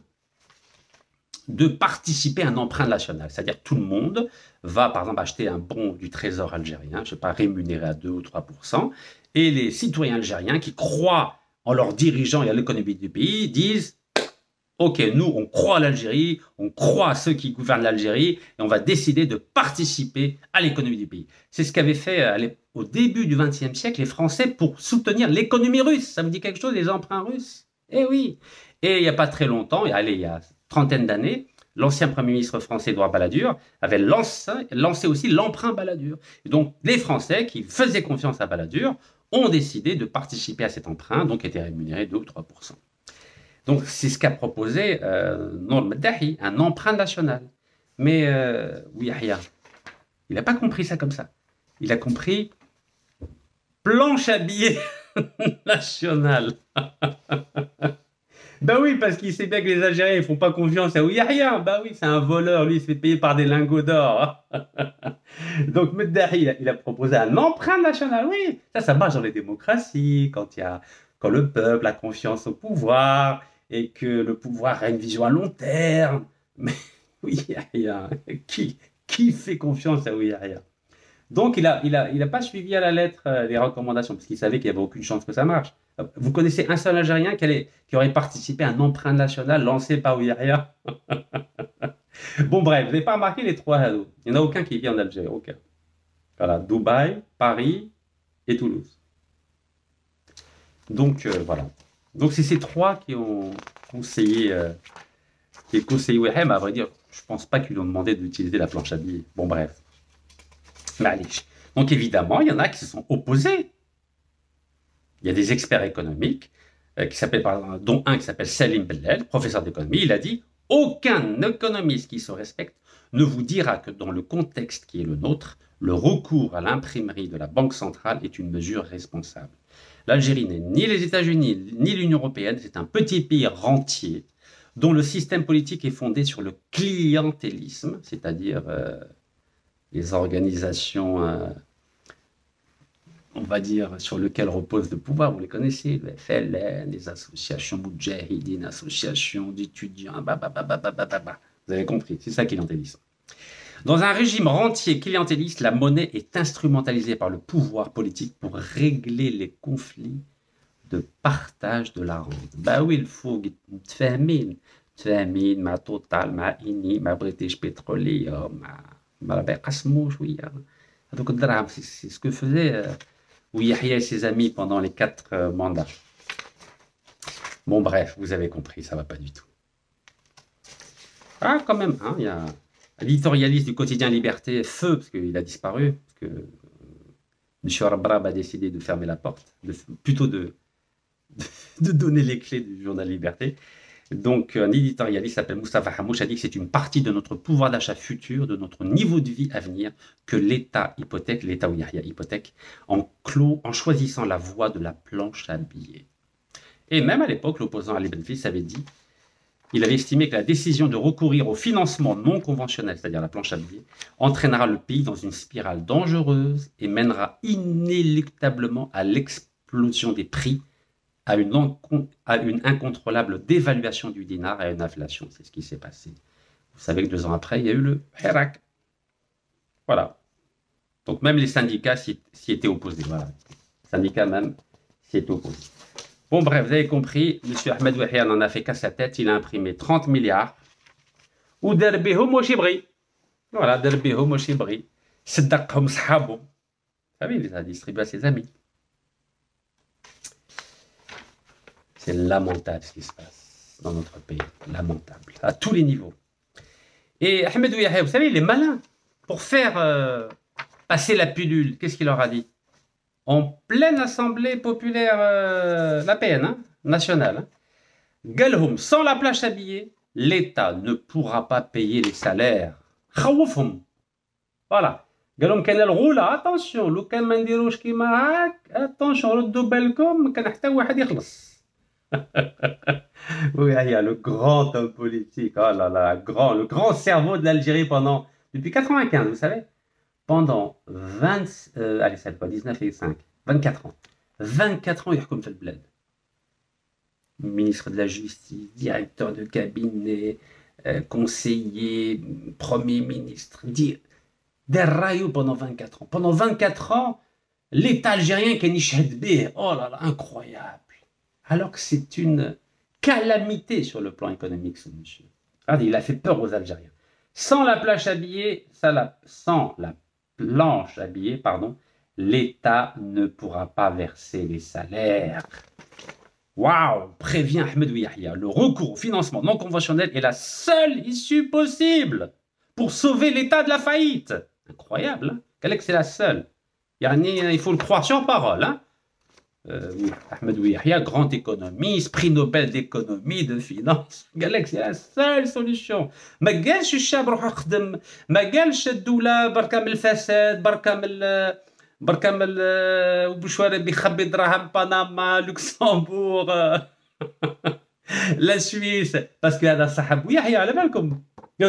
de participer à un emprunt national. C'est-à-dire que tout le monde va, par exemple, acheter un bon du trésor algérien, je ne sais pas, rémunéré à 2 ou 3%, et les citoyens algériens qui croient en leurs dirigeants et à l'économie du pays disent « Ok, nous, on croit à l'Algérie, on croit à ceux qui gouvernent l'Algérie, et on va décider de participer à l'économie du pays. » C'est ce qu'avaient fait au début du XXe siècle les Français pour soutenir l'économie russe. Ça vous dit quelque chose, les emprunts russes? Eh oui. Et il n'y a pas très longtemps, il y a une trentaine d'années, l'ancien Premier ministre français Édouard Balladur avait lancé aussi l'emprunt Balladur. Et donc, les Français qui faisaient confiance à Balladur ont décidé de participer à cet emprunt, donc étaient rémunérés 2 ou 3%. Donc, c'est ce qu'a proposé Nour Meddahi, un emprunt national. Mais Yahya, il n'a pas compris ça comme ça. Il a compris planche à billets nationale. Bah oui, parce qu'il sait bien que les Algériens ils font pas confiance à Ouiahia. Bah oui, c'est un voleur, lui il se fait payer par des lingots d'or. Donc Meddahi, il a proposé un emprunt national. Oui, ça marche dans les démocraties, quand le peuple a confiance au pouvoir et que le pouvoir a une vision à long terme. Mais Ouiahia, qui fait confiance à Ouiahia? Donc, il a pas suivi à la lettre les recommandations, parce qu'il savait qu'il n'y avait aucune chance que ça marche. Vous connaissez un seul Algérien qui aurait participé à un emprunt national lancé par Ouiaria? Bon, bref, vous n'avez pas remarqué les trois hados. Il n'y en a aucun qui vit en Algérie, aucun. Voilà, Dubaï, Paris et Toulouse. Donc, voilà. Donc, c'est ces trois qui ont conseillé, Ouiaria, mais à vrai dire, je ne pense pas qu'ils lui ont demandé d'utiliser la planche à billets. Bon, bref. Malish. Donc évidemment, il y en a qui se sont opposés. Il y a des experts économiques, dont un qui s'appelle Salim Bellel, professeur d'économie. Il a dit « Aucun économiste qui se respecte ne vous dira que dans le contexte qui est le nôtre, le recours à l'imprimerie de la Banque centrale est une mesure responsable. L'Algérie n'est ni les États-Unis ni l'Union européenne, c'est un petit pays rentier dont le système politique est fondé sur le clientélisme, c'est-à-dire les organisations, on va dire, sur lesquelles repose le pouvoir, vous les connaissez, le FLN, les associations Moudjahidines, associations d'étudiants, vous avez compris, c'est ça clientélisme. Dans un régime rentier clientéliste, la monnaie est instrumentalisée par le pouvoir politique pour régler les conflits de partage de la rente. Bah oui, il faut تفاهمين مع توتال مع إني مع بريتيش بتروليوم مع قسموا شويه هذوك الدراهم. C'est ce que faisait Ouiahia et ses amis pendant les 4 mandats. Bon bref, vous avez compris, ça va pas du tout. Ah quand même, hein, il y a l'éditorialiste du quotidien Liberté, Feu, parce qu'il a disparu, parce que M. Rabrab a décidé de fermer la porte, plutôt de donner les clés du journal Liberté. Donc, un éditorialiste s'appelle Moustapha Hamouche a dit que c'est une partie de notre pouvoir d'achat futur, de notre niveau de vie à venir, que l'État hypothèque, l'État Ouiahia hypothèque, en choisissant la voie de la planche à billets. Et même à l'époque, l'opposant Ali Benfis avait dit, il avait estimé que la décision de recourir au financement non conventionnel, c'est-à-dire la planche à billets, entraînera le pays dans une spirale dangereuse et mènera inéluctablement à l'explosion des prix, à une incontrôlable dévaluation du dinar et à une inflation. C'est ce qui s'est passé. Vous savez que 2 ans après, il y a eu le Hirak. Voilà. Donc même les syndicats s'y étaient opposés. Voilà. Les syndicats même s'y étaient opposés. Bon bref, vous avez compris, M. Ahmed Ouiahia n'en a fait qu'à sa tête. Il a imprimé 30 milliards. Ou derbihum wa shibri. Voilà, derbihum wa shibri. Saddaqhum sahabum. Vous savez, il les a distribués à ses amis. C'est lamentable ce qui se passe dans notre pays. Lamentable. À tous les niveaux. Et Ahmed Ouiahia, vous savez, il est malin. Pour faire passer la pilule, qu'est-ce qu'il leur a dit? En pleine assemblée populaire, la PN, hein, nationale. Hein. Galhum, sans la planche à billets, l'État ne pourra pas payer les salaires. Khawoufhum. Voilà. Galhum كان الغولة attention لو كان ما نديروش كيما هاك attention ردوا بالكم كان حتى واحد يخلص. Oui, il y a le grand homme politique, oh là là, le grand cerveau de l'Algérie depuis 95, vous savez, pendant 19 et 5, 24 ans. 24 ans, il يحكم في البلاد. Ministre de la Justice, directeur de cabinet, conseiller, premier ministre, des rayos pendant 24 ans. Pendant 24 ans, l'État algérien qui est oh là là, incroyable. Alors que c'est une calamité sur le plan économique, ce monsieur. Regardez, il a fait peur aux Algériens. Sans la planche à billets, l'État ne pourra pas verser les salaires. Waouh, prévient Ahmed Ouiahia, le recours au financement non conventionnel est la seule issue possible pour sauver l'État de la faillite. Incroyable, hein? Quelle est que c'est la seule? Il faut le croire sur parole, hein? Ahmed Ouiahia, grand économiste, prix Nobel d'économie, de finance. C'est la seule solution. ما قالش الشعب روح اخدم، ما قالش الدولة بركة من الفساد، بركة من وبشوارع بيخبي دراهم بنما لوكسمبورغ. La Suisse, parce qu'il y a Sahab Yahya, على بالكم.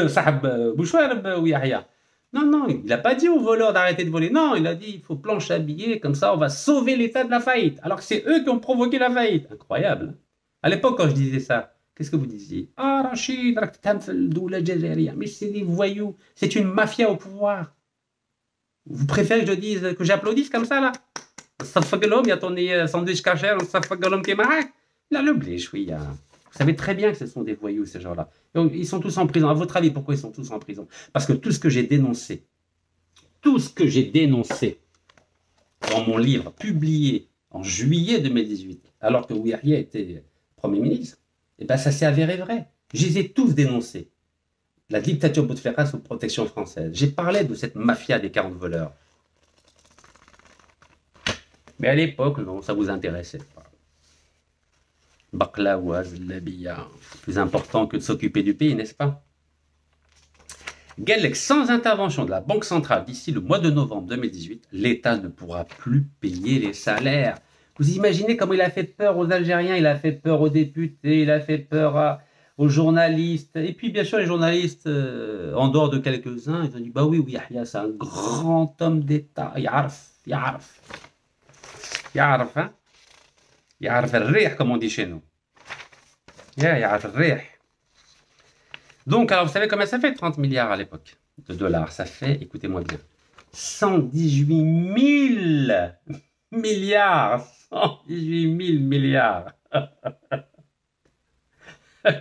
Sahab Bouchouareb ou Yahya. Non, non, il n'a pas dit aux voleurs d'arrêter de voler. Non, il a dit il faut planche à billets, comme ça on va sauver l'État de la faillite. Alors que c'est eux qui ont provoqué la faillite. Incroyable. À l'époque, quand je disais ça, qu'est-ce que vous disiez? Ah, Rachid, mais c'est des voyous. C'est une mafia au pouvoir. Vous préférez que je dise, que j'applaudisse comme ça, là? Il y a ton sandwich caché, qui est marrant. Là, le blé, oui. Vous savez très bien que ce sont des voyous, ces gens-là. Ils sont tous en prison. À votre avis, pourquoi ils sont tous en prison? Parce que tout ce que j'ai dénoncé dans mon livre publié en juillet 2018, alors que Ouihia était Premier ministre, eh ben, ça s'est avéré vrai. Je les ai tous dénoncés. La dictature Bouteflika sous protection française. J'ai parlé de cette mafia des 40 voleurs. Mais à l'époque, non, ça ne vous intéressait pas. Baklawa, Zlabia, plus important que de s'occuper du pays, n'est-ce pas? Galek, sans intervention de la Banque centrale d'ici le mois de novembre 2018, l'État ne pourra plus payer les salaires. Vous imaginez comment il a fait peur aux Algériens, il a fait peur aux députés, il a fait peur aux journalistes. Et puis, bien sûr, les journalistes, en dehors de quelques-uns, ils ont dit, bah oui, Yahya, c'est un grand homme d'État. Yarf, hein? Yarf el-rih, comme on dit chez nous. Yarf el-rih. Donc, alors, vous savez combien ça fait 30 milliards à l'époque de dollars? Ça fait, écoutez-moi bien, 118 000 milliards. 118 000 milliards.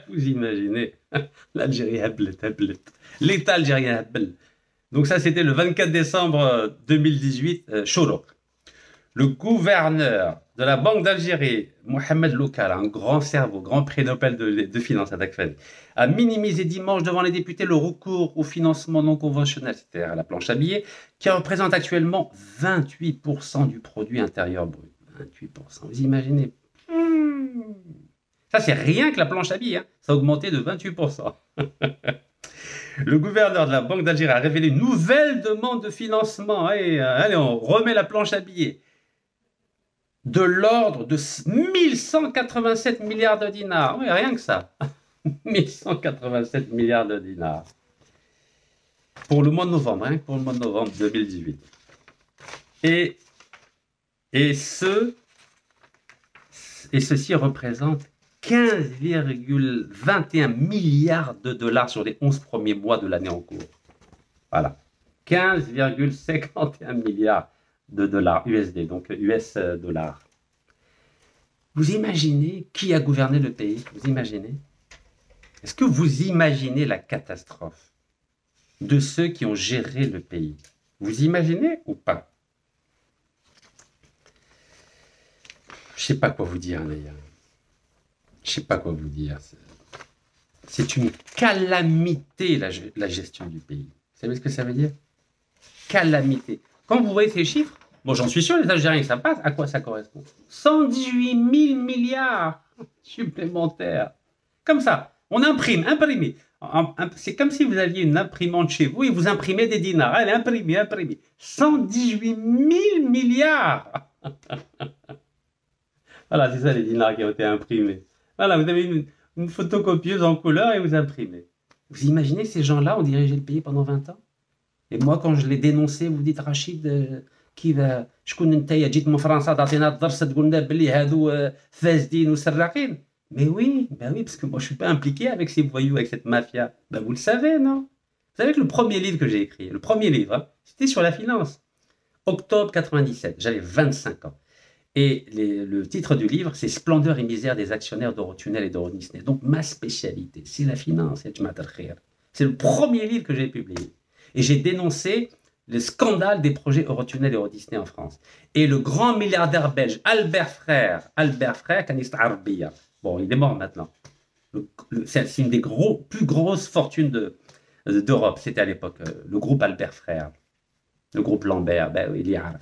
Vous imaginez, l'Algérie hablet. L'État algérien hablet. Donc ça, c'était le 24 décembre 2018, Chorok. Le gouverneur de la Banque d'Algérie, Mohamed Loukal, un grand cerveau, grand prix Nobel de finance, a minimisé dimanche devant les députés le recours au financement non conventionnel, c'est-à-dire à la planche à billets, qui représente actuellement 28% du produit intérieur brut. 28%, vous imaginez? Ça, c'est rien que la planche à billets, hein. Ça a augmenté de 28%. Le gouverneur de la Banque d'Algérie a révélé une nouvelle demande de financement. Allez, on remet la planche à billets. De l'ordre de 1187 milliards de dinars. Oui, rien que ça. 1187 milliards de dinars. Pour le mois de novembre, hein, pour le mois de novembre 2018. Et ceci représente 15,21 milliards de dollars sur les 11 premiers mois de l'année en cours. Voilà. 15,51 milliards de dollars USD, donc US dollars. Vous imaginez qui a gouverné le pays? Vous imaginez? Est-ce que vous imaginez la catastrophe de ceux qui ont géré le pays? Vous imaginez ou pas? Je ne sais pas quoi vous dire, d'ailleurs. Je ne sais pas quoi vous dire. C'est une calamité, la gestion du pays. Vous savez ce que ça veut dire? Calamité. Quand vous voyez ces chiffres, bon, j'en suis sûr, les Algériens, ça passe. À quoi ça correspond? 118 000 milliards supplémentaires. Comme ça, on imprime, imprimé. C'est comme si vous aviez une imprimante chez vous et vous imprimez des dinars. Allez, imprimez. 118 000 milliards. Voilà, c'est ça les dinars qui ont été imprimés. Voilà, vous avez une photocopieuse en couleur et vous imprimez. Vous imaginez ces gens-là ont dirigé le pays pendant 20 ans? Et moi, quand je l'ai dénoncé, vous dites, Rachid, كيف شكون انت جيت من فرنسا تعطينا الدرس تقول لنا بلي هادو فاسدين وسراقين. Mais oui, parce que moi je suis pas impliqué avec ces voyous, avec cette mafia. Ben, vous le savez, non? Vous savez que le premier livre que j'ai écrit, le premier livre, hein, c'était sur la finance. Octobre 97, j'avais 25 ans. Et le titre du livre, c'est Splendeur et misère des actionnaires d'Eurotunnel et d'Eurodisney. Donc ma spécialité, c'est la finance. C'est le premier livre que j'ai publié. Et j'ai dénoncé le scandale des projets Eurotunnel et Eurodisney en France. Et le grand milliardaire belge, Albert Frère, Caniste Arbia, bon, il est mort maintenant. C'est une des plus grosses fortunes d'Europe, c'était à l'époque, le groupe Albert Frère, le groupe Lambert, ben oui, il y a.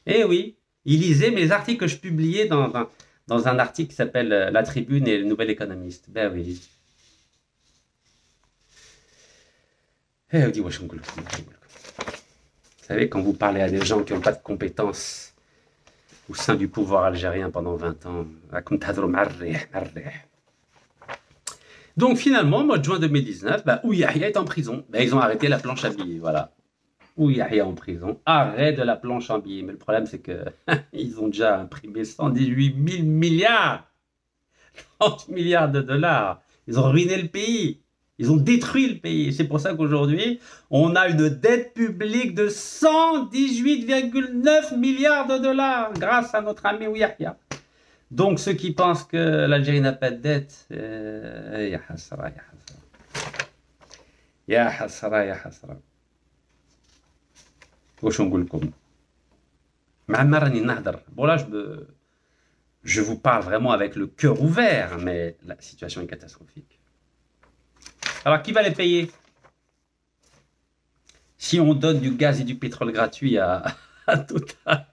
Et oui, il lisait mes articles que je publiais dans un article qui s'appelle La Tribune et le Nouvel Économiste. Ben oui. Eh, on dit, vous savez, quand vous parlez à des gens qui n'ont pas de compétences au sein du pouvoir algérien pendant 20 ans, Donc finalement, mois de juin 2019, Ouyahiya est en prison. Ils ont arrêté la planche à billets, voilà. Ouyahiya en prison, arrêt de la planche à billets. Mais le problème, c'est que ils ont déjà imprimé 118 000 milliards, 30 milliards de dollars. Ils ont ruiné le pays. Ils ont détruit le pays. C'est pour ça qu'aujourd'hui, on a une dette publique de 118,9 milliards de dollars grâce à notre ami Ouyahiya. Donc, ceux qui pensent que l'Algérie n'a pas de dette, ya hasra, ya hasra. Ya hasra, ya hasra. واش نقول لكم مع راني نهضر voilà je vous parle vraiment avec le cœur ouvert mais la situation est catastrophique. Alors qui va les payer si on donne du gaz et du pétrole gratuit à Total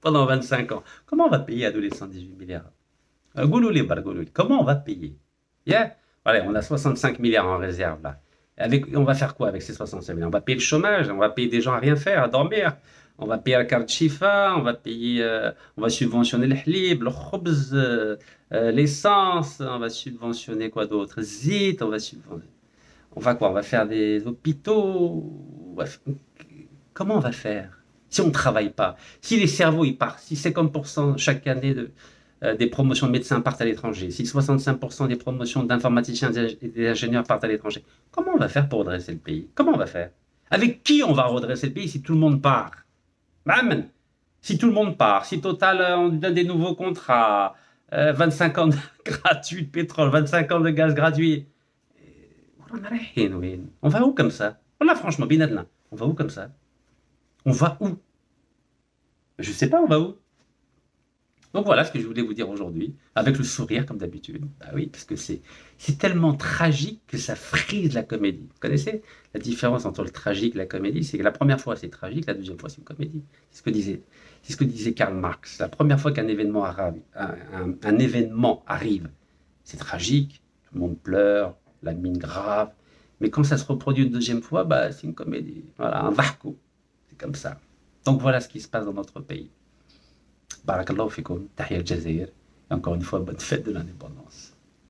pendant 25 ans? Comment on va payer à 218 milliards? Comment on va payer? Yeah. Allez, on a 65 milliards en réserve là. On va faire quoi avec ces 65 milliards? On va payer le chômage, on va payer des gens à rien faire, à dormir. On va payer la carte Chifa, on va payer, on va subventionner le hlib, le khobz, l'essence, on va subventionner quoi d'autre? Zit, on va subventionner. On va quoi? On va faire des hôpitaux. Comment on va faire si on ne travaille pas? Si les cerveaux ils partent, si 50% chaque année des promotions de médecins partent à l'étranger, si 65% des promotions d'informaticiens et d'ingénieurs partent à l'étranger, comment on va faire pour redresser le pays? Comment on va faire? Avec qui on va redresser le pays si tout le monde part? Amen. Si tout le monde part, si Total on donne des nouveaux contrats, 25 ans de gratuit de pétrole, 25 ans de gaz gratuit, on va où comme ça? Voilà, franchement, binadna, on va où comme ça? On va où? Je sais pas, on va où? Donc voilà ce que je voulais vous dire aujourd'hui, avec le sourire comme d'habitude. Bah oui, parce que c'est tellement tragique que ça frise la comédie. Vous connaissez la différence entre le tragique et la comédie? C'est que la première fois c'est tragique, la deuxième fois c'est une comédie. C'est ce que disait Karl Marx. La première fois qu'un événement un événement arrive, c'est tragique, tout le monde pleure, la mine grave. Mais quand ça se reproduit une deuxième fois, c'est une comédie. Voilà, un varco. C'est comme ça. Donc voilà ce qui se passe dans notre pays. Barakallahu fikoum, tahia al-Jazair, et encore une fois, bonne fête de l'indépendance.